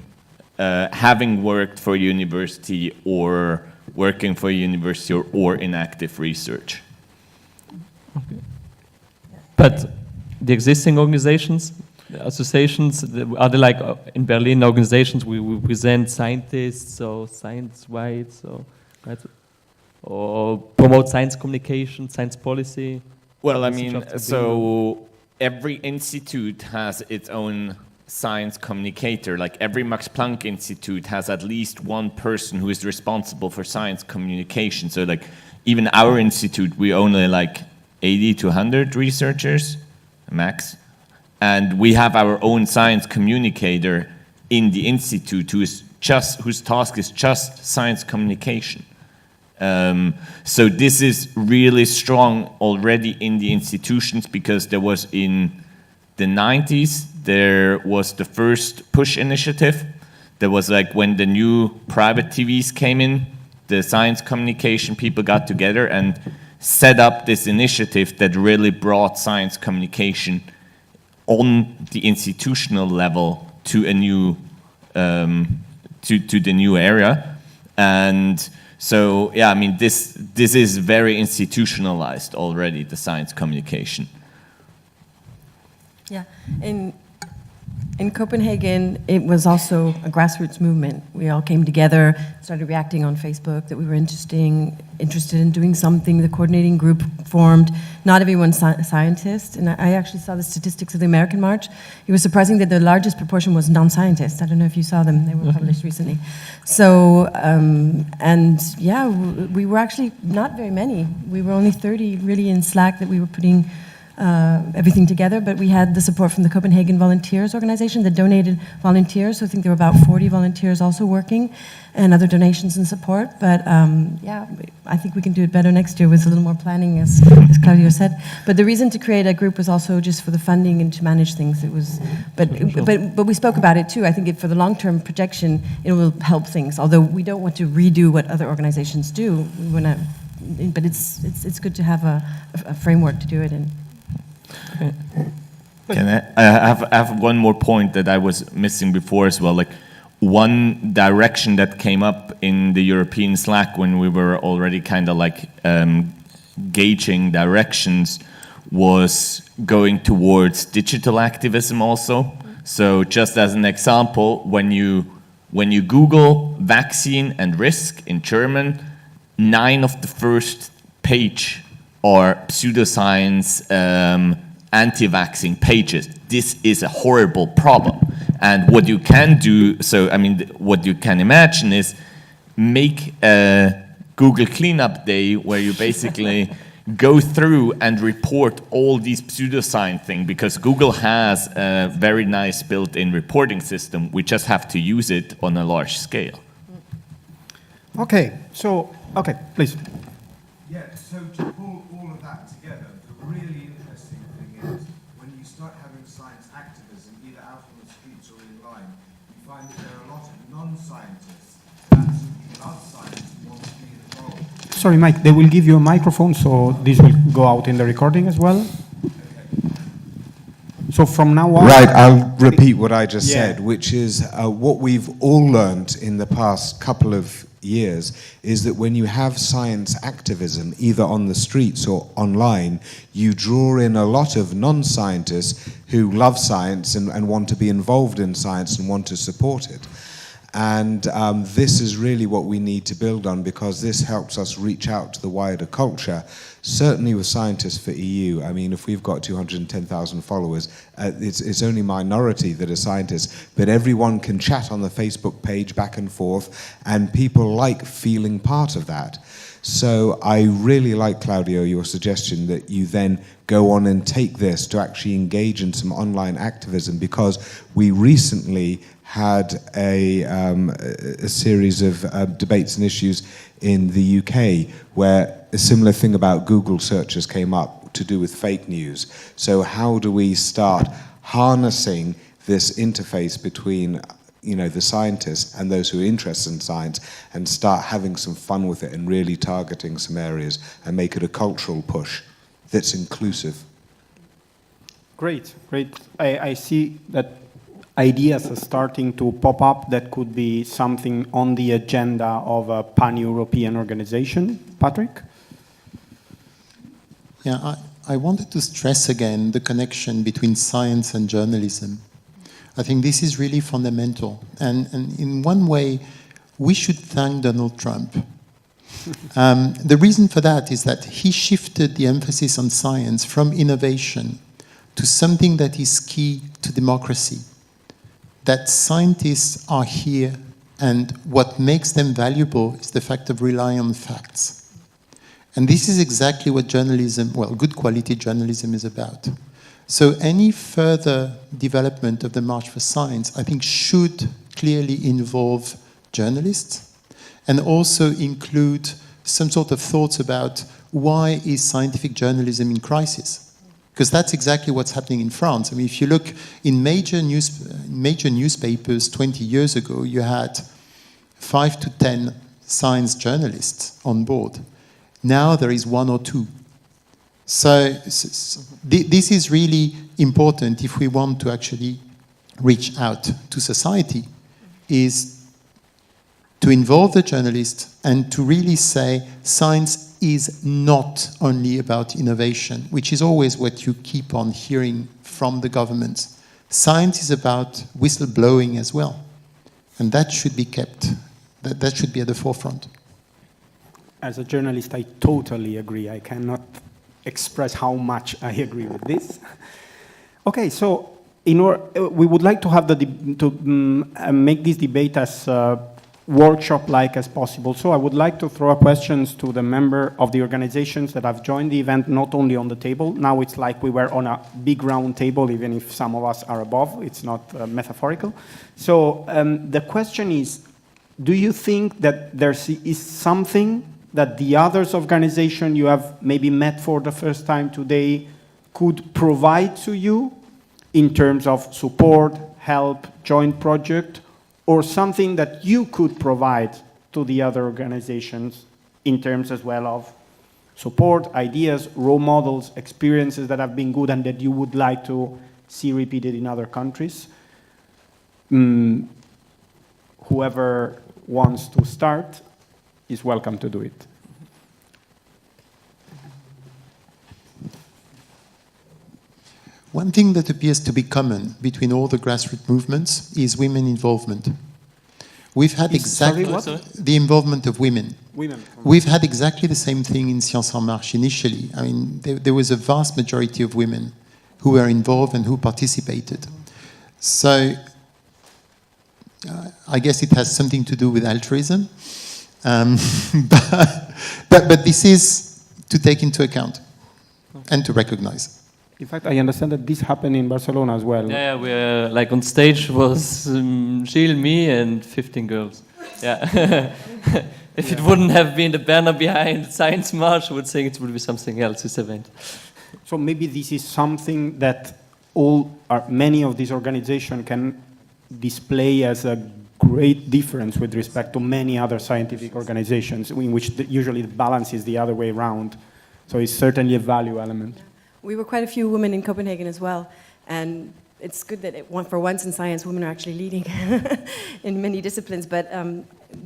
having worked for a university or working for a university or in active research. Okay. But the existing organizations, the associations, are they like in Berlin organizations we present scientists or science-wise or promote science communication, science policy? Well, I mean, so every institute has its own science communicator. Like every Max Planck Institute has at least one person who is responsible for science communication. So like even our institute, we only like 80 to 100 researchers, max. And we have our own science communicator in the institute whose task is just science communication. So this is really strong already in the institutions, because there was in the 90s, there was the first push initiative. There was like when the new private TVs came in, the science communication people got together and set up this initiative that really brought science communication on the institutional level to a new, to the new area. And so, yeah, I mean, this is very institutionalized already, the science communication. Yeah, in Copenhagen, it was also a grassroots movement. We all came together, started reacting on Facebook that we were interested in doing something. The coordinating group formed. Not everyone's scientist, and I actually saw the statistics of the American March. It was surprising that the largest proportion was non-scientists. I don't know if you saw them. They were published recently. So, and yeah, we were actually not very many. We were only 30 really in Slack that we were putting everything together, but we had the support from the Copenhagen Volunteers Organization that donated volunteers. So I think there were about 40 volunteers also working, and other donations and support. But yeah, I think we can do it better next year with a little more planning, as Claudio said. But the reason to create a group was also just for the funding and to manage things. It was, but we spoke about it too. I think for the long-term projection, it will help things. Although we don't want to redo what other organizations do, we want to, but it's good to have a framework to do it in. I have one more point that I was missing before as well. Like one direction that came up in the European Slack when we were already kind of like gauging directions was going towards digital activism also. So just as an example, when you Google vaccine and risk in German, 9 of the first page are pseudoscience anti-vaccine pages. This is a horrible problem. And what you can do, so I mean, what you can imagine is make a Google cleanup day where you basically go through and report all these pseudoscience things, because Google has a very nice built-in reporting system. We just have to use it on a large scale. Okay, so, okay, please. Yeah, so to pull all of that together, the really interesting thing is when you start having science activism, either out on the streets or in line, you find that there are a lot of non-scientists that absolutely love science and want to be involved. Sorry, Mike, they will give you a microphone, so this will go out in the recording as well. Okay. So from now on... Right, I'll repeat what I just said, which is what we've all learned in the past couple of years is that when you have science activism, either on the streets or online, you draw in a lot of non-scientists who love science and want to be involved in science and want to support it. And this is really what we need to build on, because this helps us reach out to the wider culture, certainly with Scientists for EU. I mean, if we've got 210,000 followers, it's only a minority that are scientists, but everyone can chat on the Facebook page back and forth, and people like feeling part of that. So I really like, Claudio, your suggestion that you then go on and take this to actually engage in some online activism, because we recently had a series of debates and issues in the UK where a similar thing about Google searches came up to do with fake news. So how do we start harnessing this interface between the scientists and those who are interested in science, and start having some fun with it and really targeting some areas and make it a cultural push that's inclusive? Great, great. I see that ideas are starting to pop up that could be something on the agenda of a pan-European organization. Patrick? Yeah, I wanted to stress again the connection between science and journalism. I think this is really fundamental. And in one way, we should thank Donald Trump. The reason for that is that he shifted the emphasis on science from innovation to something that is key to democracy. that scientists are here, and what makes them valuable is the fact of relying on facts. And this is exactly what journalism, well, good quality journalism is about. So any further development of the March for Science, I think, should clearly involve journalists and also include some sort of thoughts about why is scientific journalism in crisis? Because that's exactly what's happening in France. I mean, if you look in major newspapers 20 years ago, you had 5 to 10 science journalists on board. Now there is 1 or 2. So this is really important if we want to actually reach out to society, is to involve the journalist and to really say science is not only about innovation, which is always what you keep on hearing from the government. Science is about whistleblowing as well. And that should be kept, that should be at the forefront. As a journalist, I totally agree. I cannot express how much I agree with this. Okay, so we would like to have make this debate as workshop-like as possible. So I would like to throw questions to the member of the organizations that have joined the event, not only on the table. Now it's like we were on a big round table, even if some of us are above. It's not metaphorical. So the question is, do you think that there is something that the others organization you have maybe met for the first time today could provide to you in terms of support, help, joint project, or something that you could provide to the other organizations in terms as well of support, ideas, role models, experiences that have been good and that you would like to see repeated in other countries? Whoever wants to start is welcome to do it. One thing that appears to be common between all the grassroots movements is women involvement. We've had exactly the involvement of women. We've had exactly the same thing in Sciences en Marche initially. I mean, there was a vast majority of women who were involved and who participated. So I guess it has something to do with altruism. But this is to take into account and to recognize. In fact, I understand that this happened in Barcelona as well. Yeah, we're like on stage was Gilles, me, and 15 girls. Yeah. If it wouldn't have been the banner behind Science March, I would say it would be something else, this event. So maybe this is something that many of these organizations can display as a great difference with respect to many other scientific organizations, in which usually the balance is the other way around. So it's certainly a value element. We were quite a few women in Copenhagen as well, and it's good that for once in science, women are actually leading in many disciplines. But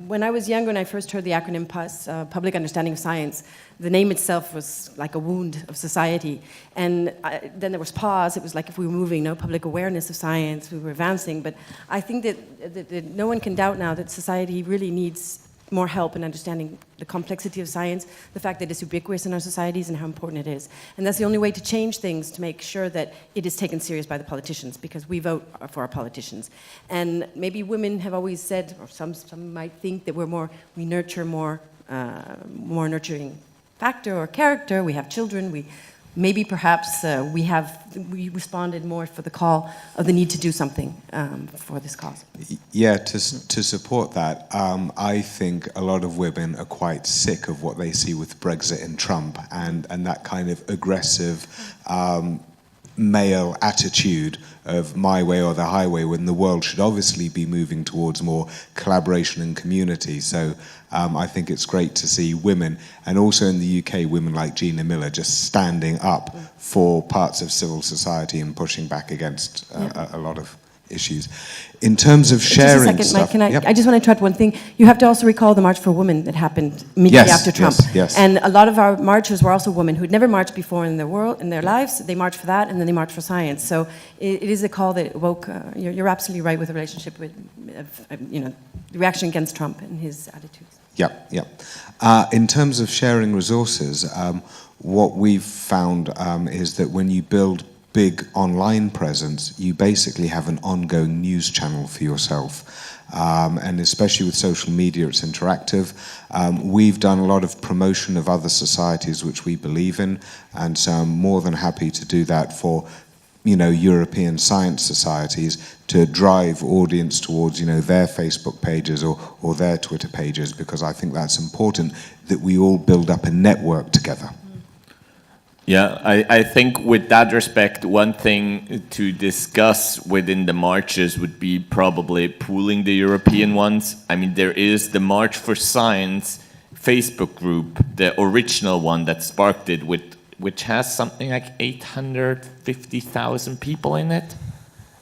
when I was younger and I first heard the acronym PUS, Public Understanding of Science, the name itself was like a wound of society. And then there was PAUSE, it was like if we were moving, public awareness of science, we were advancing. But I think that no one can doubt now that society really needs more help in understanding the complexity of science, the fact that it's ubiquitous in our societies and how important it is. And that's the only way to change things, to make sure that it is taken serious by the politicians, because we vote for our politicians. And maybe women have always said, or some might think that we nurture more nurturing factor or character, we have children, maybe perhaps we responded more for the call of the need to do something for this cause. Yeah, to support that, I think a lot of women are quite sick of what they see with Brexit and Trump and that kind of aggressive male attitude of my way or the highway, when the world should obviously be moving towards more collaboration and community. So I think it's great to see women, and also in the UK, women like Gina Miller just standing up for parts of civil society and pushing back against a lot of issues. In terms of sharing just a second, stuff, Mike, I just want to interrupt one thing. You have to also recall the March for Women that happened immediately after Trump. Yes. And a lot of our marchers were also women who'd never marched before in their lives. They marched for that, and then they marched for science. So it is a call that woke. You're absolutely right with the relationship with, the reaction against Trump and his attitudes. Yep. In terms of sharing resources, what we've found is that when you build big online presence, you basically have an ongoing news channel for yourself. And especially with social media, it's interactive. We've done a lot of promotion of other societies which we believe in, and so I'm more than happy to do that for, European science societies to drive audience towards, their Facebook pages or their Twitter pages, because I think that's important that we all build up a network together. Yeah, I think with that respect, one thing to discuss within the marches would be probably pooling the European ones. I mean, there is the March for Science Facebook group, the original one that sparked it, which has something like 850,000 people in it.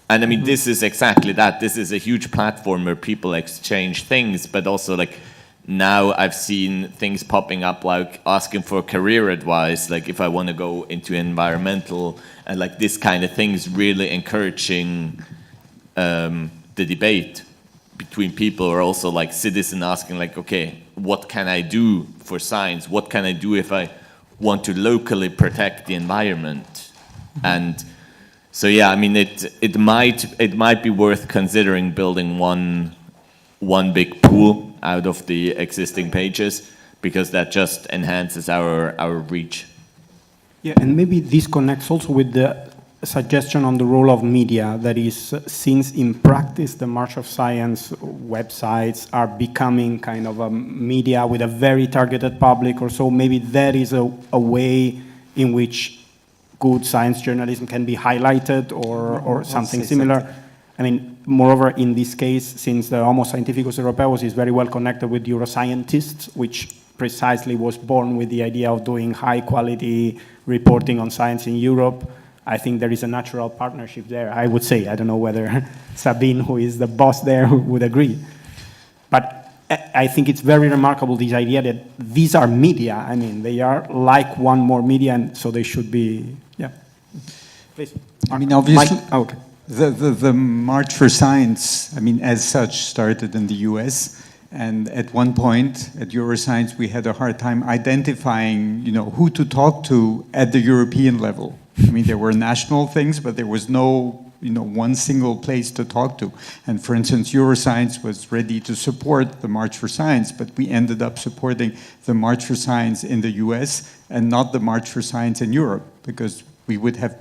And I mean, this is exactly that. This is a huge platform where people exchange things, but also like, now I've seen things popping up like asking for career advice, like if I want to go into environmental, and like this kind of things, really encouraging the debate between people, or also like citizens asking like, okay, what can I do for science? What can I do if I want to locally protect the environment? And so yeah, I mean, it might be worth considering building one big pool out of the existing pages, because that just enhances our reach. Yeah, and maybe this connects also with the suggestion on the role of media. That is, since in practice the March of Science websites are becoming kind of a media with a very targeted public or so, maybe that is a way in which good science journalism can be highlighted or something similar. I mean, moreover, in this case, since the Homo scientificus europaeus is very well connected with EuroScientist, which precisely was born with the idea of doing high-quality reporting on science in Europe, I think there is a natural partnership there, I would say. I don't know whether Sabine, who is the boss there, would agree. But I think it's very remarkable, this idea that these are media. I mean, they are like one more media, and so they should be, yeah. Please. I mean, obviously, Okay. the March for Science, I mean, as such, started in the US. And at one point at EuroScience, we had a hard time identifying, who to talk to at the European level. I mean, there were national things, but there was no, one single place to talk to. And for instance, EuroScience was ready to support the March for Science, but we ended up supporting the March for Science in the US and not the March for Science in Europe, because we would have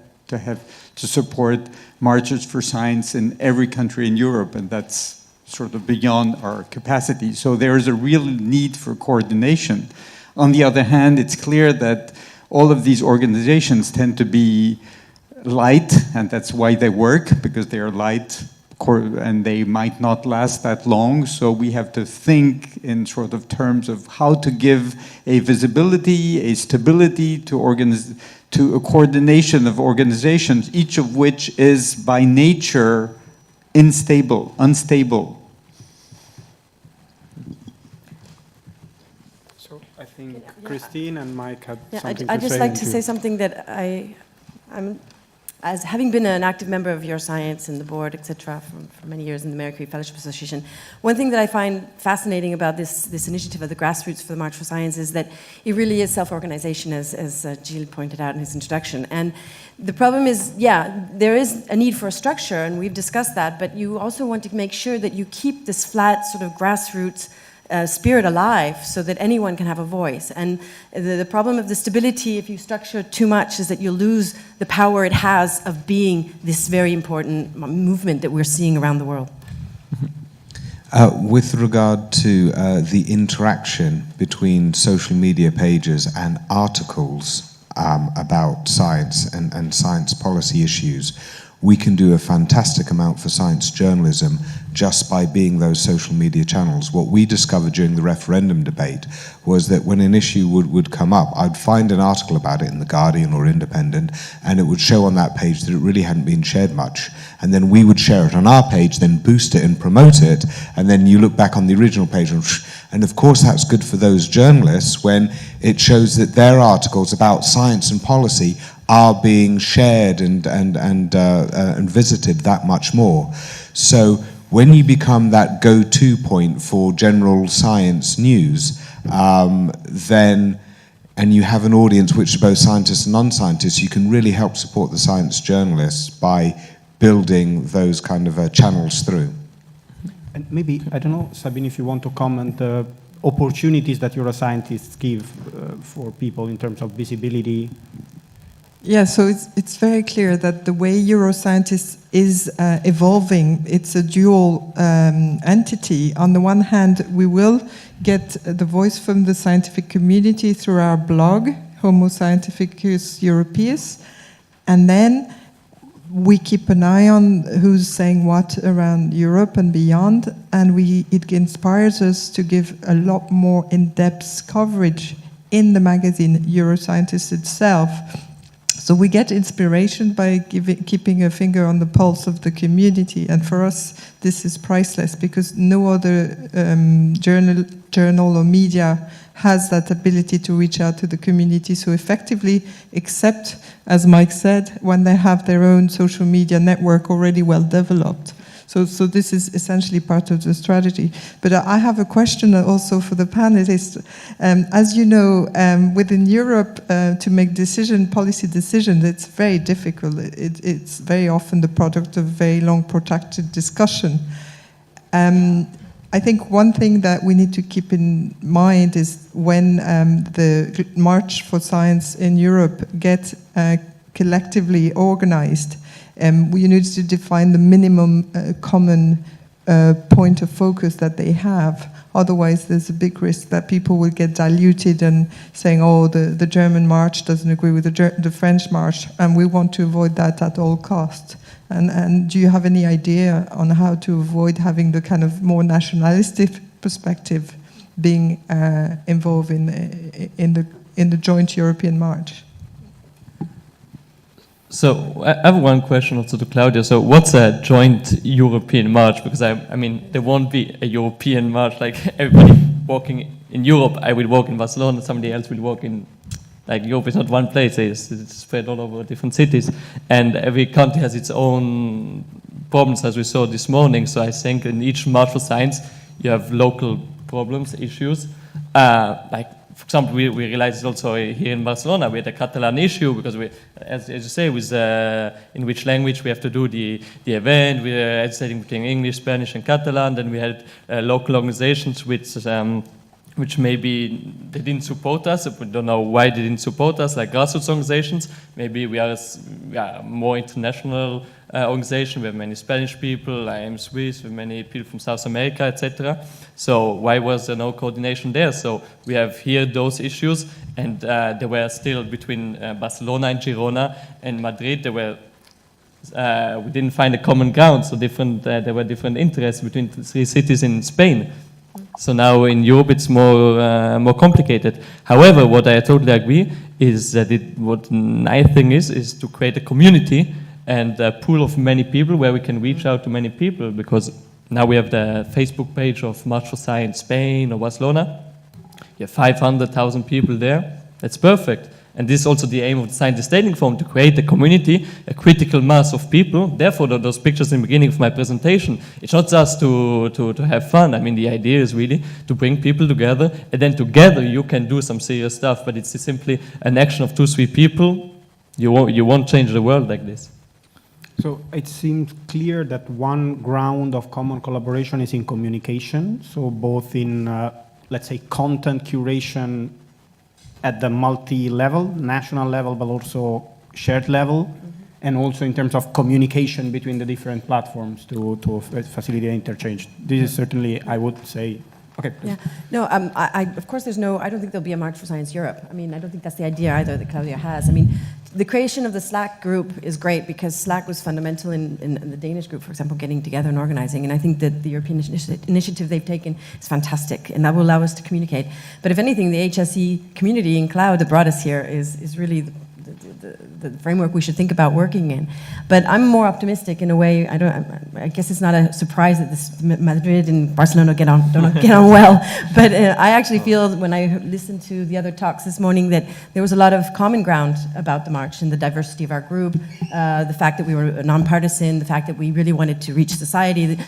to support marches for science in every country in Europe, and that's sort of beyond our capacity. So there is a real need for coordination. On the other hand, it's clear that all of these organizations tend to be light, and that's why they work, because they are light and they might not last that long. So we have to think in sort of terms of how to give a visibility, a stability to a coordination of organizations, each of which is by nature unstable. So I think Kristine and Mike had something to say. I'd just like to say something that I'm, as having been an active member of EuroScience and the board, etc., for many years in the Mercury Fellowship Association, one thing that I find fascinating about this initiative of the grassroots for the March for Science is that it really is self-organization, as Gilles pointed out in his introduction. And the problem is, yeah, there is a need for a structure, and we've discussed that, but you also want to make sure that you keep this flat sort of grassroots spirit alive so that anyone can have a voice. And the problem of the stability, if you structure too much, is that you lose the power it has of being this very important movement that we're seeing around the world. With regard to the interaction between social media pages and articles about science and science policy issues, we can do a fantastic amount for science journalism just by being those social media channels. What we discovered during the referendum debate was that when an issue would come up, I'd find an article about it in The Guardian or Independent, and it would show on that page that it really hadn't been shared much. And then we would share it on our page, then boost it and promote it, and then you look back on the original page, and of course that's good for those journalists when it shows that their articles about science and policy are being shared and visited that much more. So when you become that go-to point for general science news, then and you have an audience which are both scientists and non-scientists, you can really help support the science journalists by building those kind of channels through. And maybe, I don't know, Sabine, if you want to comment the opportunities that EuroScientists give for people in terms of visibility. Yeah, so it's very clear that the way EuroScientist is evolving, it's a dual entity. On the one hand, we will get the voice from the scientific community through our blog, Homo scientificus europaeus, and then we keep an eye on who's saying what around Europe and beyond, and it inspires us to give a lot more in-depth coverage in the magazine EuroScientist itself. So we get inspiration by keeping a finger on the pulse of the community, and for us this is priceless because no other journal or media has that ability to reach out to the community so effectively, except, as Mike said, when they have their own social media network already well developed. So this is essentially part of the strategy. But I have a question also for the panelists. As you know, within Europe, to make policy decisions, it's very difficult. It's very often the product of very long, protracted discussion. I think one thing that we need to keep in mind is when the March for Science in Europe gets collectively organized, we need to define the minimum common point of focus that they have. Otherwise, there's a big risk that people will get diluted and saying, oh, the German march doesn't agree with the French march, and we want to avoid that at all costs. And do you have any idea on how to avoid having the kind of more nationalistic perspective being involved in the joint European march? So I have one question also to Claudio. So what's a joint European march? Because I mean, there won't be a European march like everybody walking in Europe. I will walk in Barcelona, somebody else will walk in, like Europe is not one place, it's spread all over different cities. And every country has its own problems, as we saw this morning. So I think in each March for Science, you have local problems, issues. Like, for example, we realized also here in Barcelona, we had a Catalan issue because we, as you say, with in which language we have to do the event. We were hesitating between English, Spanish, and Catalan. Then we had local organizations which maybe they didn't support us. We don't know why they didn't support us, like grassroots organizations. Maybe we are a more international organization. We have many Spanish people. I am Swiss. We have many people from South America, etc. So why was there no coordination there? So we have here those issues, and there were still between Barcelona and Girona and Madrid. There were we didn't find a common ground. So there were different interests between the three cities in Spain. So now in Europe it's more complicated. However, what I totally agree is that what nice thing is to create a community and a pool of many people where we can reach out to many people, because now we have the Facebook page of March for Science Spain or Barcelona. You have 500,000 people there. That's perfect. And this is also the aim of the Scientist Standing Forum, to create a community, a critical mass of people. Therefore, those pictures in the beginning of my presentation, it's not just to have fun. I mean, the idea is really to bring people together, and then together you can do some serious stuff, but it's simply an action of 2-3 people. You won't change the world like this. So it seems clear that one ground of common collaboration is in communication. So both in, let's say, content curation at the multi-level, national level, but also shared level, and also in terms of communication between the different platforms to facilitate interchange. This is certainly, I would say, okay. Please. Yeah, no, of course I don't think there'll be a March for Science Europe. I mean, I don't think that's the idea either that Claudia has. I mean, the creation of the Slack group is great because Slack was fundamental in the Danish group, for example, getting together and organizing. And I think that the European initiative they've taken is fantastic, and that will allow us to communicate. But if anything, the HSE community in cloud that brought us here is really the framework we should think about working in. But I'm more optimistic in a way. I guess it's not a surprise that Madrid and Barcelona don't get on well. But I actually feel when I listened to the other talks this morning that there was a lot of common ground about the march and the diversity of our group, the fact that we were nonpartisan, the fact that we really wanted to reach society.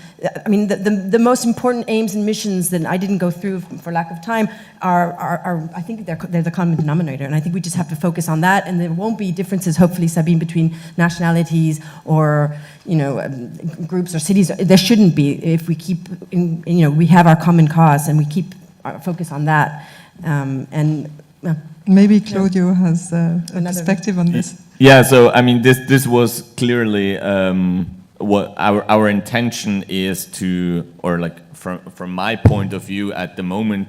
I mean, the most important aims and missions that I didn't go through for lack of time are I think they're the common denominator, and I think we just have to focus on that, and there won't be differences, hopefully, Sabine, between nationalities or groups or cities. There shouldn't be if we keep, we have our common cause and we keep our focus on that. Maybe Claudio has a perspective on this. Yeah, so I mean, this was clearly what our intention is to, or like from my point of view at the moment,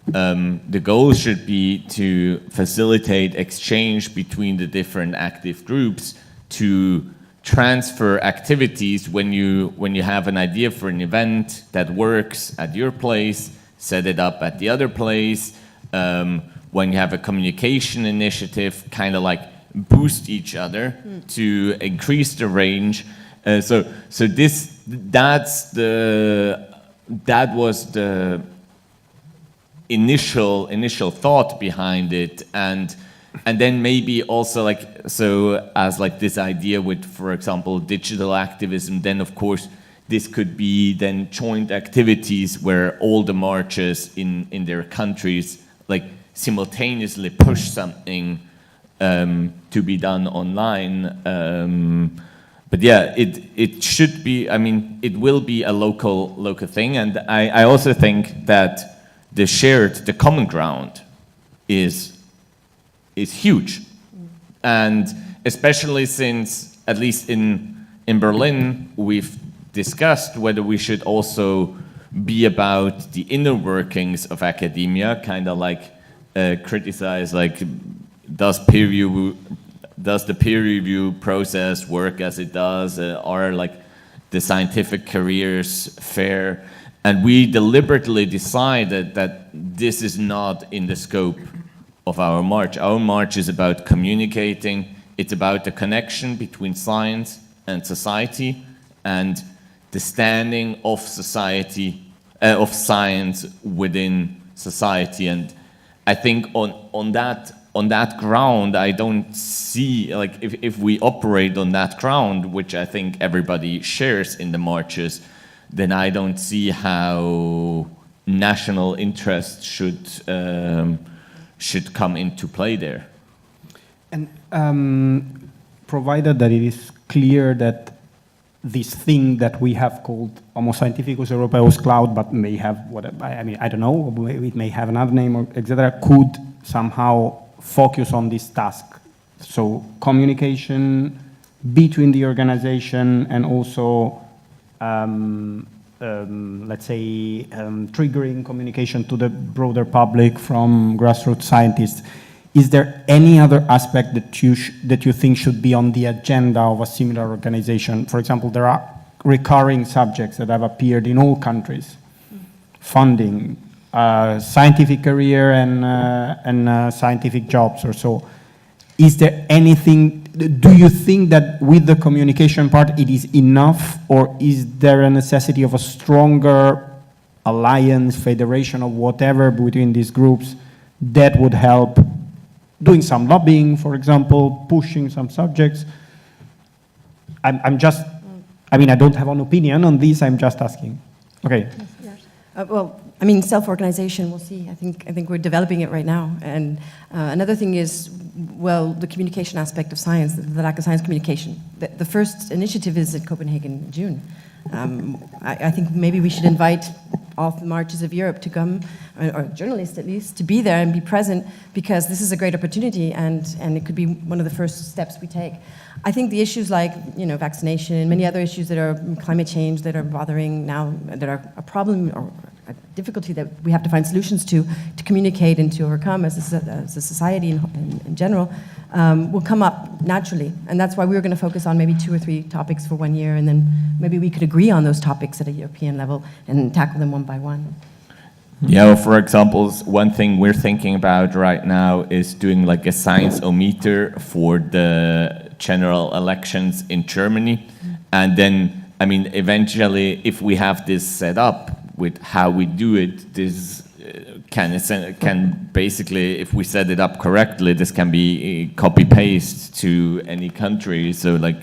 the goal should be to facilitate exchange between the different active groups, to transfer activities when you have an idea for an event that works at your place, set it up at the other place. When you have a communication initiative, kind of like boost each other to increase the range. So that was the initial thought behind it, and then maybe also as this idea with, for example, digital activism. Then of course this could be then joint activities where all the marches in their countries simultaneously push something to be done online. But yeah, it should be. I mean, it will be a local thing, and I also think that the common ground is huge, and especially since, at least in Berlin, we've discussed whether we should also be about the inner workings of academia, kind of criticize does the peer review process work as it does? Are the scientific careers fair? And we deliberately decided that this is not in the scope of our march. Our march is about communicating. It's about the connection between science and society, and the standing of society, of science within society. And I think on that ground, I don't see, if we operate on that ground, which I think everybody shares in the marches, then I don't see how national interest should come into play there. And provided that it is clear that this thing that we have called Homo scientificus europaeus cloud, but may have whatever, I mean, I don't know, it may have another name, or etc., could somehow focus on this task. So communication between the organization and also, let's say, triggering communication to the broader public from grassroots scientists. Is there any other aspect that you think should be on the agenda of a similar organization? For example, there are recurring subjects that have appeared in all countries: funding, scientific career, and scientific jobs or so. Is there anything? Do you think that with the communication part it is enough, or is there a necessity of a stronger alliance, federation, or whatever between these groups that would help? Doing some lobbying, for example, pushing some subjects. I don't have an opinion on this, I'm just asking. Okay. Well, I mean, self-organization, we'll see. I think we're developing it right now. And another thing is, well, the communication aspect of science, the lack of science communication. The first initiative is in Copenhagen in June. I think maybe we should invite all the marches of Europe to come, or journalists at least, to be there and be present, because this is a great opportunity, and it could be one of the first steps we take. I think the issues like, vaccination and many other issues that are climate change that are bothering now, that are a problem or a difficulty that we have to find solutions to communicate and to overcome as a society in general, will come up naturally. And that's why we were going to focus on maybe 2 or 3 topics for 1 year, and then maybe we could agree on those topics at a European level and tackle them one by one. Yeah, well, for example, one thing we're thinking about right now is doing like a science-o-meter for the general elections in Germany. And then, I mean, eventually, if we have this set up with how we do it, this can basically, if we set it up correctly, this can be copy-paste to any country. So like,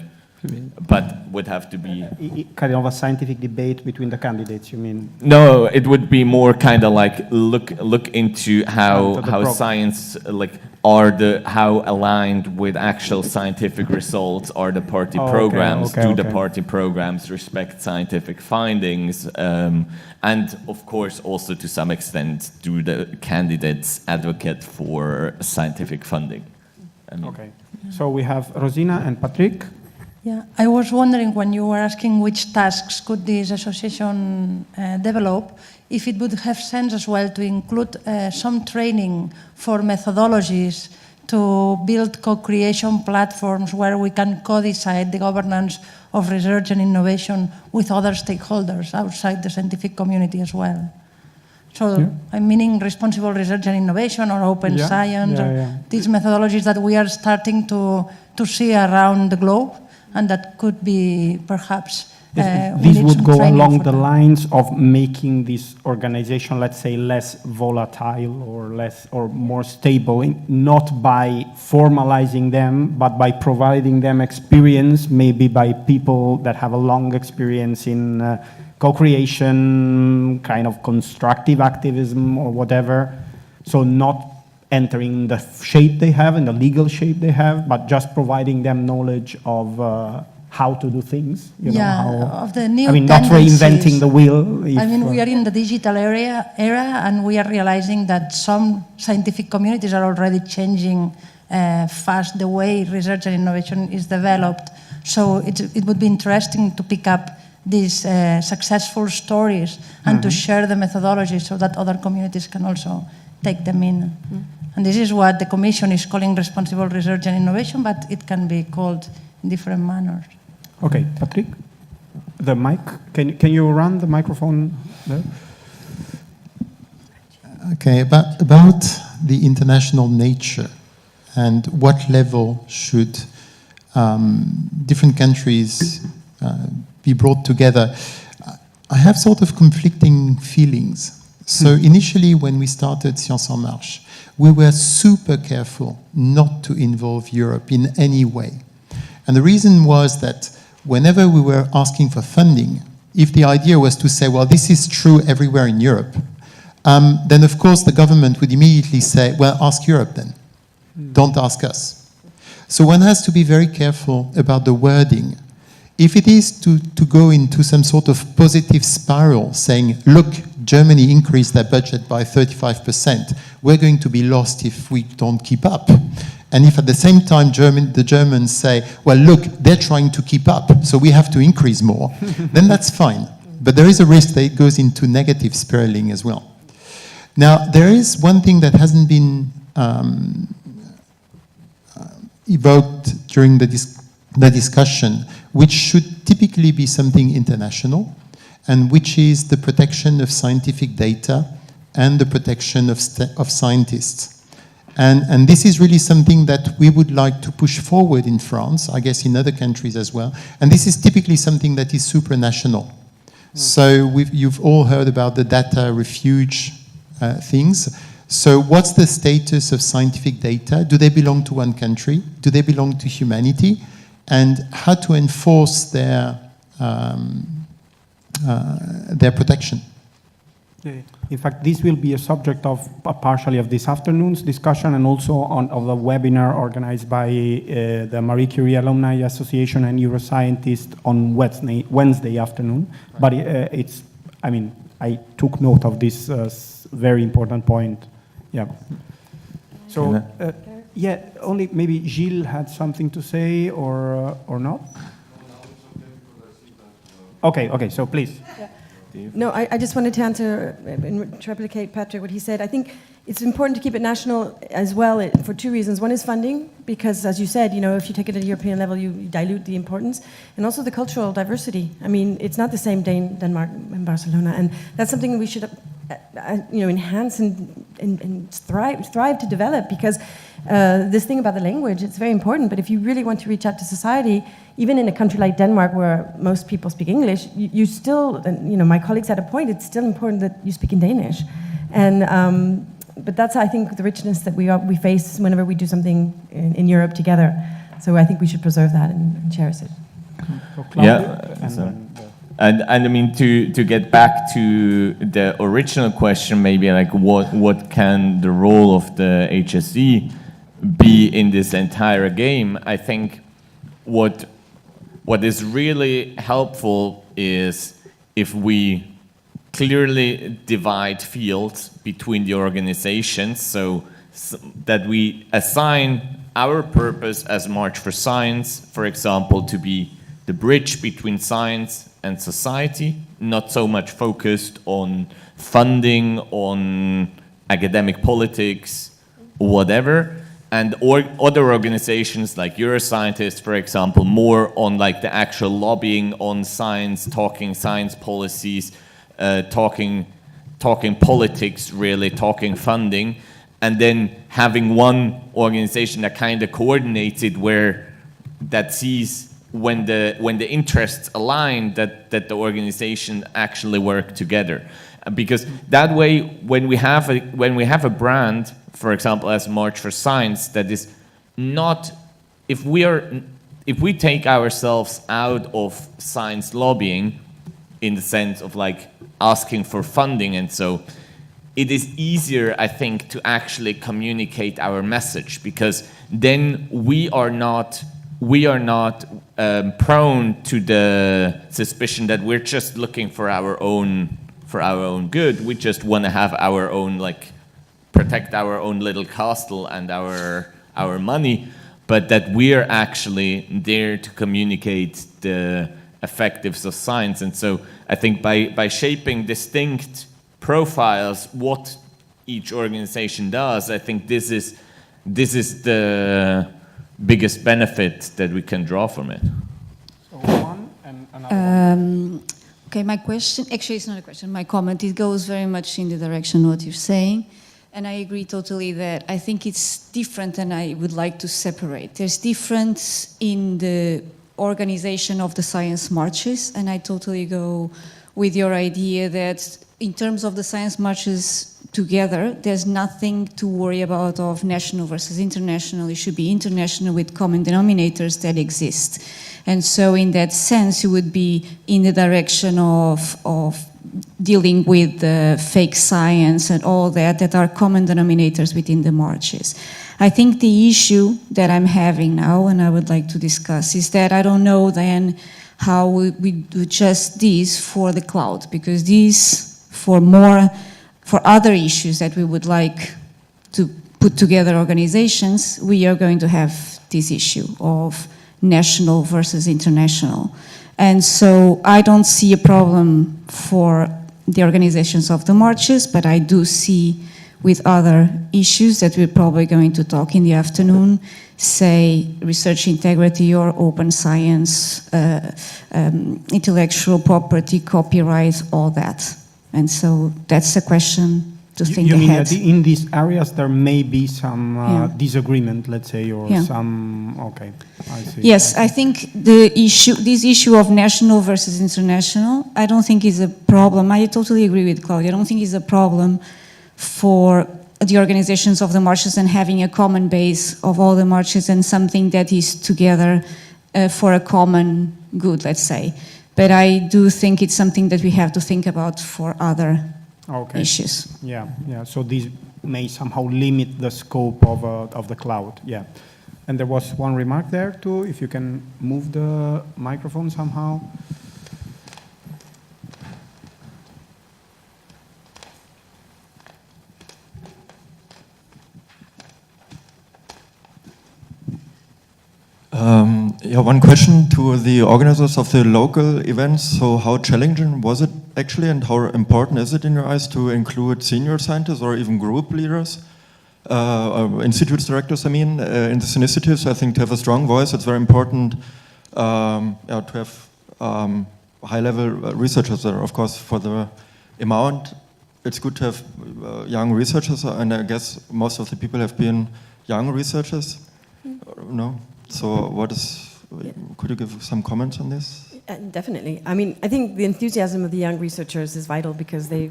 but would have to be kind of a scientific debate between the candidates, you mean? No, it would be more kind of like look into how science how aligned with actual scientific results are the party programs. Do the party programs respect scientific findings? And of course, also to some extent, do the candidates advocate for scientific funding? Okay. So we have Rosina and Patrick. Yeah, I was wondering when you were asking which tasks could this association develop, if it would have sense as well to include some training for methodologies to build co-creation platforms where we can co-decide the governance of research and innovation with other stakeholders outside the scientific community as well. So I'm meaning responsible research and innovation or open science, these methodologies that we are starting to see around the globe, and that could be perhaps this would go along the lines of making this organization, let's say, less volatile or more stable, not by formalizing them, but by providing them experience, maybe by people that have a long experience in co-creation, kind of constructive activism or whatever. So not entering the shape they have and the legal shape they have, but just providing them knowledge of how to do things. You know, of the new not reinventing the wheel. I mean, we are in the digital era, and we are realizing that some scientific communities are already changing fast the way research and innovation is developed. So it would be interesting to pick up these successful stories and to share the methodology so that other communities can also take them in. And this is what the Commission is calling responsible research and innovation, but it can be called in different manners. Okay, Patrick, the mic. Can you run the microphone there? Okay, about the international nature and what level should different countries be brought together, I have sort of conflicting feelings. So initially, when we started Science en Marche, we were super careful not to involve Europe in any way. And the reason was that whenever we were asking for funding, if the idea was to say, well, this is true everywhere in Europe, then of course the government would immediately say, well, ask Europe then. Don't ask us. So one has to be very careful about the wording. If it is to go into some sort of positive spiral, saying, look, Germany increased their budget by 35%, we're going to be lost if we don't keep up. And if at the same time the Germans say, well, look, they're trying to keep up, so we have to increase more, then that's fine. But there is a risk that it goes into negative spiraling as well. Now, there is one thing that hasn't been evoked during the discussion, which should typically be something international, and which is the protection of scientific data and the protection of scientists. And this is really something that we would like to push forward in France, I guess in other countries as well. And this is typically something that is supranational. So you've all heard about the data refuge things. So what's the status of scientific data? Do they belong to one country? Do they belong to humanity? And how to enforce their protection. In fact, this will be a subject of partially of this afternoon's discussion and also of the webinar organized by the Marie Curie Alumni Association and EuroScientist on Wednesday afternoon. But I took note of this very important point. Yeah. So, only maybe Gilles had something to say or not? Okay, so please. Yeah. No, I just wanted to answer and replicate Patrick what he said. I think it's important to keep it national as well for two reasons. One is funding, because as you said, if you take it at a European level, you dilute the importance, and also the cultural diversity. I mean, it's not the same Denmark and Barcelona, and that's something we should enhance and thrive to develop, because this thing about the language, it's very important, but if you really want to reach out to society, even in a country like Denmark where most people speak English, you still, and my colleagues had a point, it's still important that you speak in Danish. And but that's, I think, the richness that we face whenever we do something in Europe together. So I think we should preserve that and cherish it. And I mean, to get back to the original question, maybe like what can the role of the HSE be in this entire game? I think what is really helpful is if we clearly divide fields between the organizations, so that we assign our purpose as March for Science, for example, to be the bridge between science and society, not so much focused on funding, on academic politics, whatever, and other organizations like EuroScientist, for example, more on like the actual lobbying on science, talking science policies, talking politics, really talking funding, and then having one organization that kind of coordinates it, that sees when the interests align, that the organization actually work together, because that way when we have a brand, for example, as March for Science, that is not, if we take ourselves out of science lobbying in the sense of like asking for funding, and so it is easier, I think, to actually communicate our message, because then we are not prone to the suspicion that we're just looking for our own good. We just want to have our own, like, protect our own little castle and our money, but that we're actually there to communicate the effectiveness of science. And so I think by shaping distinct profiles, what each organization does, I think this is the biggest benefit that we can draw from it. So one and another one. Okay, my question, actually it's not a question, my comment, it goes very much in the direction of what you're saying. And I agree totally that I think it's different, and I would like to separate. There's difference in the organization of the science marches, and I totally go with your idea that in terms of the science marches together, there's nothing to worry about of national versus international. It should be international with common denominators that exist. And so in that sense, it would be in the direction of dealing with the fake science and all that are common denominators within the marches. I think the issue that I'm having now, and I would like to discuss, is that I don't know then how we do just this for the cloud, because these, for other issues that we would like to put together organizations, we are going to have this issue of national versus international. And so I don't see a problem for the organizations of the marches, but I do see with other issues that we're probably going to talk in the afternoon, say research integrity or open science, intellectual property, copyright, all that. And so that's a question to think ahead. You mean that in these areas there may be some disagreement, let's say, or some, okay, I see. Yes, I think this issue of national versus international, I don't think is a problem. I totally agree with Claudia. I don't think it's a problem for the organizations of the marches and having a common base of all the marches and something that is together for a common good, let's say. But I do think it's something that we have to think about for other issues. Yeah. So these may somehow limit the scope of the cloud. Yeah. And there was one remark there too. If you can move the microphone somehow. One question to the organizers of the local events. So how challenging was it actually, and how important is it in your eyes to include senior scientists or even group leaders, institutes directors, I mean, in this initiative? So I think to have a strong voice, it's very important to have high-level researchers there. Of course, for the amount, it's good to have young researchers, and I guess most of the people have been young researchers. No? So could you give some comments on this? Definitely. I mean, I think the enthusiasm of the young researchers is vital because they're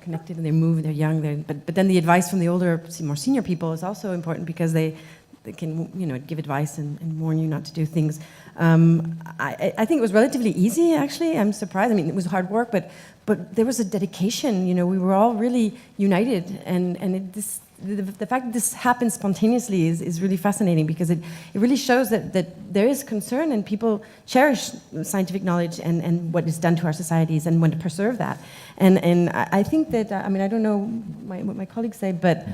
connected and they move and they're young. But then the advice from the older, more senior people is also important because they can, give advice and warn you not to do things. I think it was relatively easy, actually. I'm surprised. I mean, it was hard work, but there was a dedication. We were all really united, and the fact that this happens spontaneously is really fascinating because it really shows that there is concern and people cherish scientific knowledge and what is done to our societies and want to preserve that. And I think that, I don't know what my colleagues say, but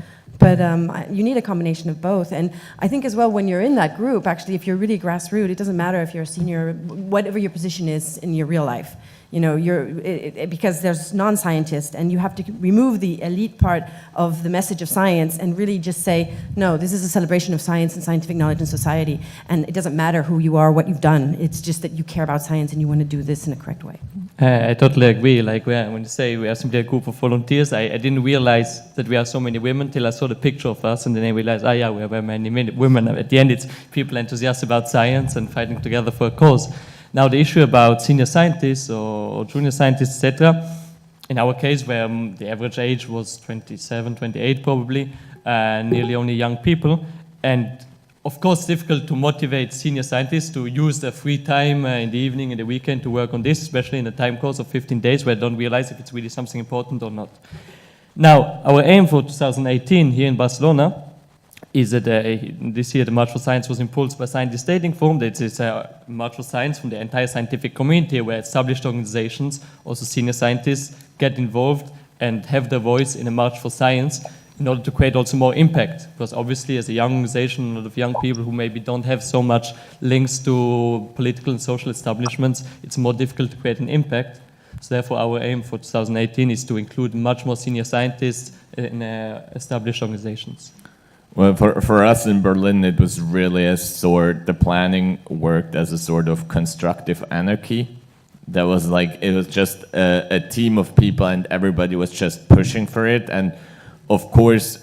you need a combination of both. And I think as well, when you're in that group, actually, if you're really grassroots, it doesn't matter if you're a senior, whatever your position is in your real life. Because there's non-scientists, and you have to remove the elite part of the message of science and really just say, no, this is a celebration of science and scientific knowledge in society, and it doesn't matter who you are, what you've done, it's just that you care about science and you want to do this in a correct way. I totally agree. Like when you say we are simply a group of volunteers, I didn't realize that we are so many women till I saw the picture of us, and then I realized, we are very many women. At the end, it's people enthusiastic about science and fighting together for a cause. Now, the issue about senior scientists or junior scientists, etc., in our case, where the average age was 27, 28 probably, nearly only young people, and of course, difficult to motivate senior scientists to use their free time in the evening and the weekend to work on this, especially in a time course of 15 days where they don't realize if it's really something important or not. Now, our aim for 2018 here in Barcelona is that this year the March for Science was impulsed by Scientist Dating Forum. That is a March for Science from the entire scientific community where established organizations, also senior scientists, get involved and have their voice in a March for Science in order to create also more impact. Because obviously as a young organization, a lot of young people who maybe don't have so much links to political and social establishments, it's more difficult to create an impact. So therefore our aim for 2018 is to include much more senior scientists in established organizations. Well, for us in Berlin, it was really the planning worked as a sort of constructive anarchy. That was it was just a team of people and everybody was just pushing for it. And of course,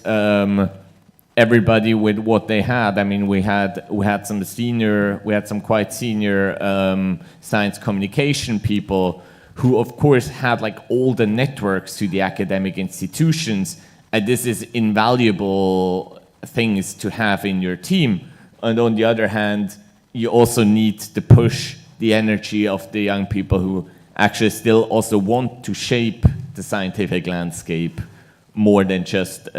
everybody with what they had. I mean, we had some quite senior science communication people who of course had all the networks to the academic institutions. And this is invaluable things to have in your team, and on the other hand you also need to push the energy of the young people who actually still also want to shape the scientific landscape more than just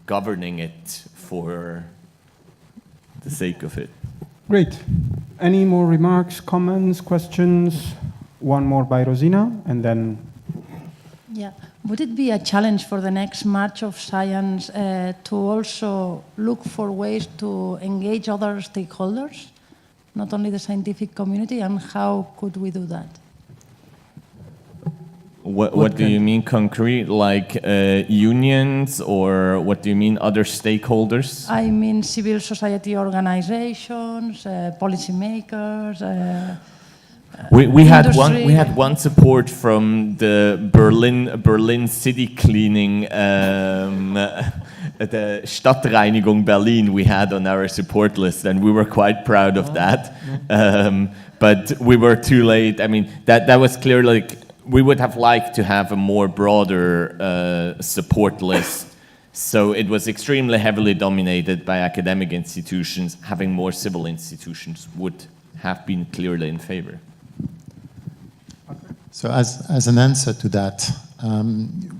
governing it for the sake of it. Great. Any more remarks, comments, questions? One more by Rosina, and then... Yeah. Would it be a challenge for the next March of Science to also look for ways to engage other stakeholders, not only the scientific community, and how could we do that? What do you mean concrete, unions, or what do you mean other stakeholders? I mean civil society organizations, policymakers, we had one support from the Berlin city cleaning, the Stadtreinigung Berlin we had on our support list, and we were quite proud of that. But we were too late. I mean, that was clearly we would have liked to have a more broader support list. So it was extremely heavily dominated by academic institutions. Having more civil institutions would have been clearly in favor. So as an answer to that,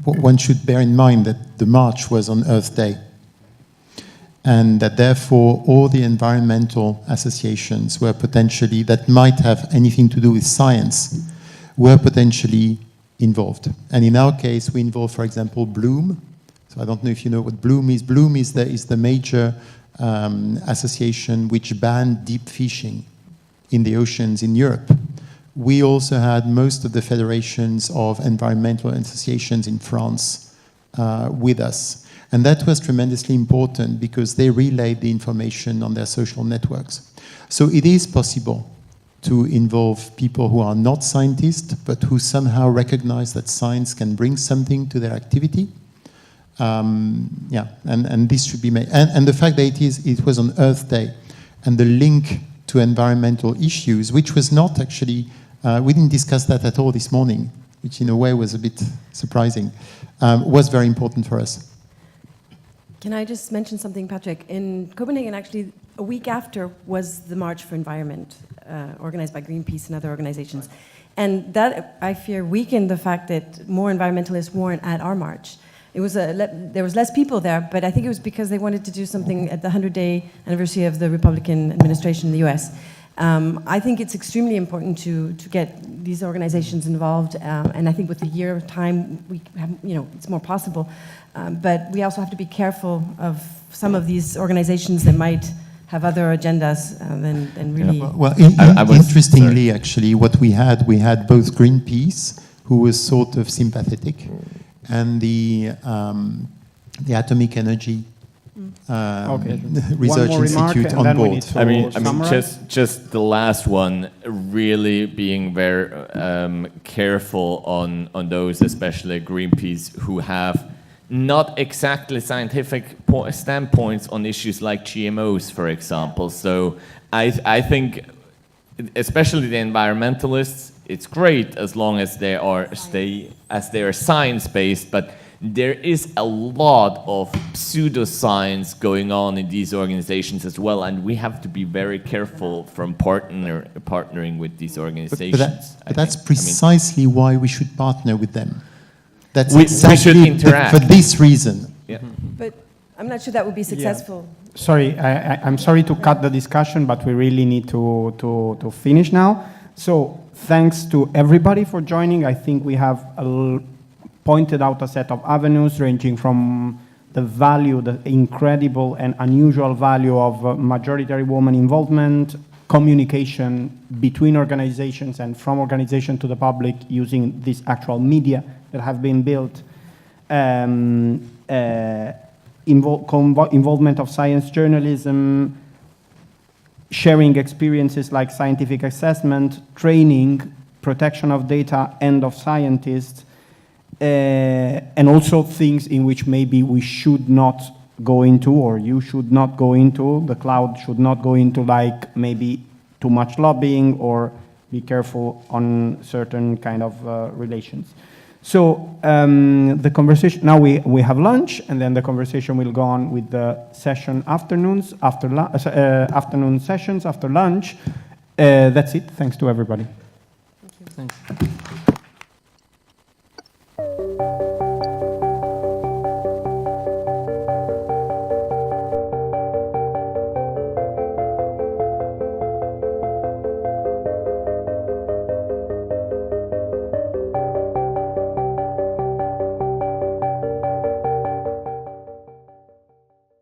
one should bear in mind that the march was on Earth Day, and that therefore all the environmental associations were potentially, that might have anything to do with science, were potentially involved. And in our case, we involved, for example, Bloom. So I don't know if you know what Bloom is. Bloom is the major association which banned deep fishing in the oceans in Europe. We also had most of the federations of environmental associations in France with us. And that was tremendously important because they relayed the information on their social networks. So it is possible to involve people who are not scientists, but who somehow recognize that science can bring something to their activity. And this should be made. And the fact that it was on Earth Day, and the link to environmental issues, which was not actually, we didn't discuss that at all this morning, which in a way was a bit surprising, was very important for us. Can I just mention something, Patrick? In Copenhagen, actually, a week after was the March for Environment, organized by Greenpeace and other organizations. And that, I fear, weakened the fact that more environmentalists weren't at our march. It was there was less people there, but I think it was because they wanted to do something at the 100-day anniversary of the Republican administration in the US. I think it's extremely important to get these organizations involved, and I think with the year of time, we have, it's more possible. But we also have to be careful of some of these organizations that might have other agendas than really. Well, interestingly, actually, what we had both Greenpeace, who was sort of sympathetic, and the Atomic Energy Research Institute on board. I mean, just the last one, really being very careful on those, especially Greenpeace, who have not exactly scientific standpoints on issues like GMOs, for example. So I think, especially the environmentalists, it's great as long as they are science-based, but there is a lot of pseudoscience going on in these organizations as well, and we have to be very careful from partnering with these organizations. But that's precisely why we should partner with them. That's we exactly should interact for this reason. Yeah. But I'm not sure that would be successful. Yeah. Sorry, I'm sorry to cut the discussion, but we really need to finish now. So thanks to everybody for joining. I think we have pointed out a set of avenues ranging from the value, the incredible and unusual value of majoritary woman involvement, communication between organizations and from organization to the public using this actual media that have been built, involvement of science journalism, sharing experiences like scientific assessment, training, protection of data, and of scientists, and also things in which maybe we should not go into, or you should not go into, the cloud should not go into, like maybe too much lobbying, or be careful on certain kind of relations. So the conversation, now we have lunch, and then the conversation will go on with the session afternoon sessions after lunch. That's it. Thanks to everybody. Thank you. Thanks.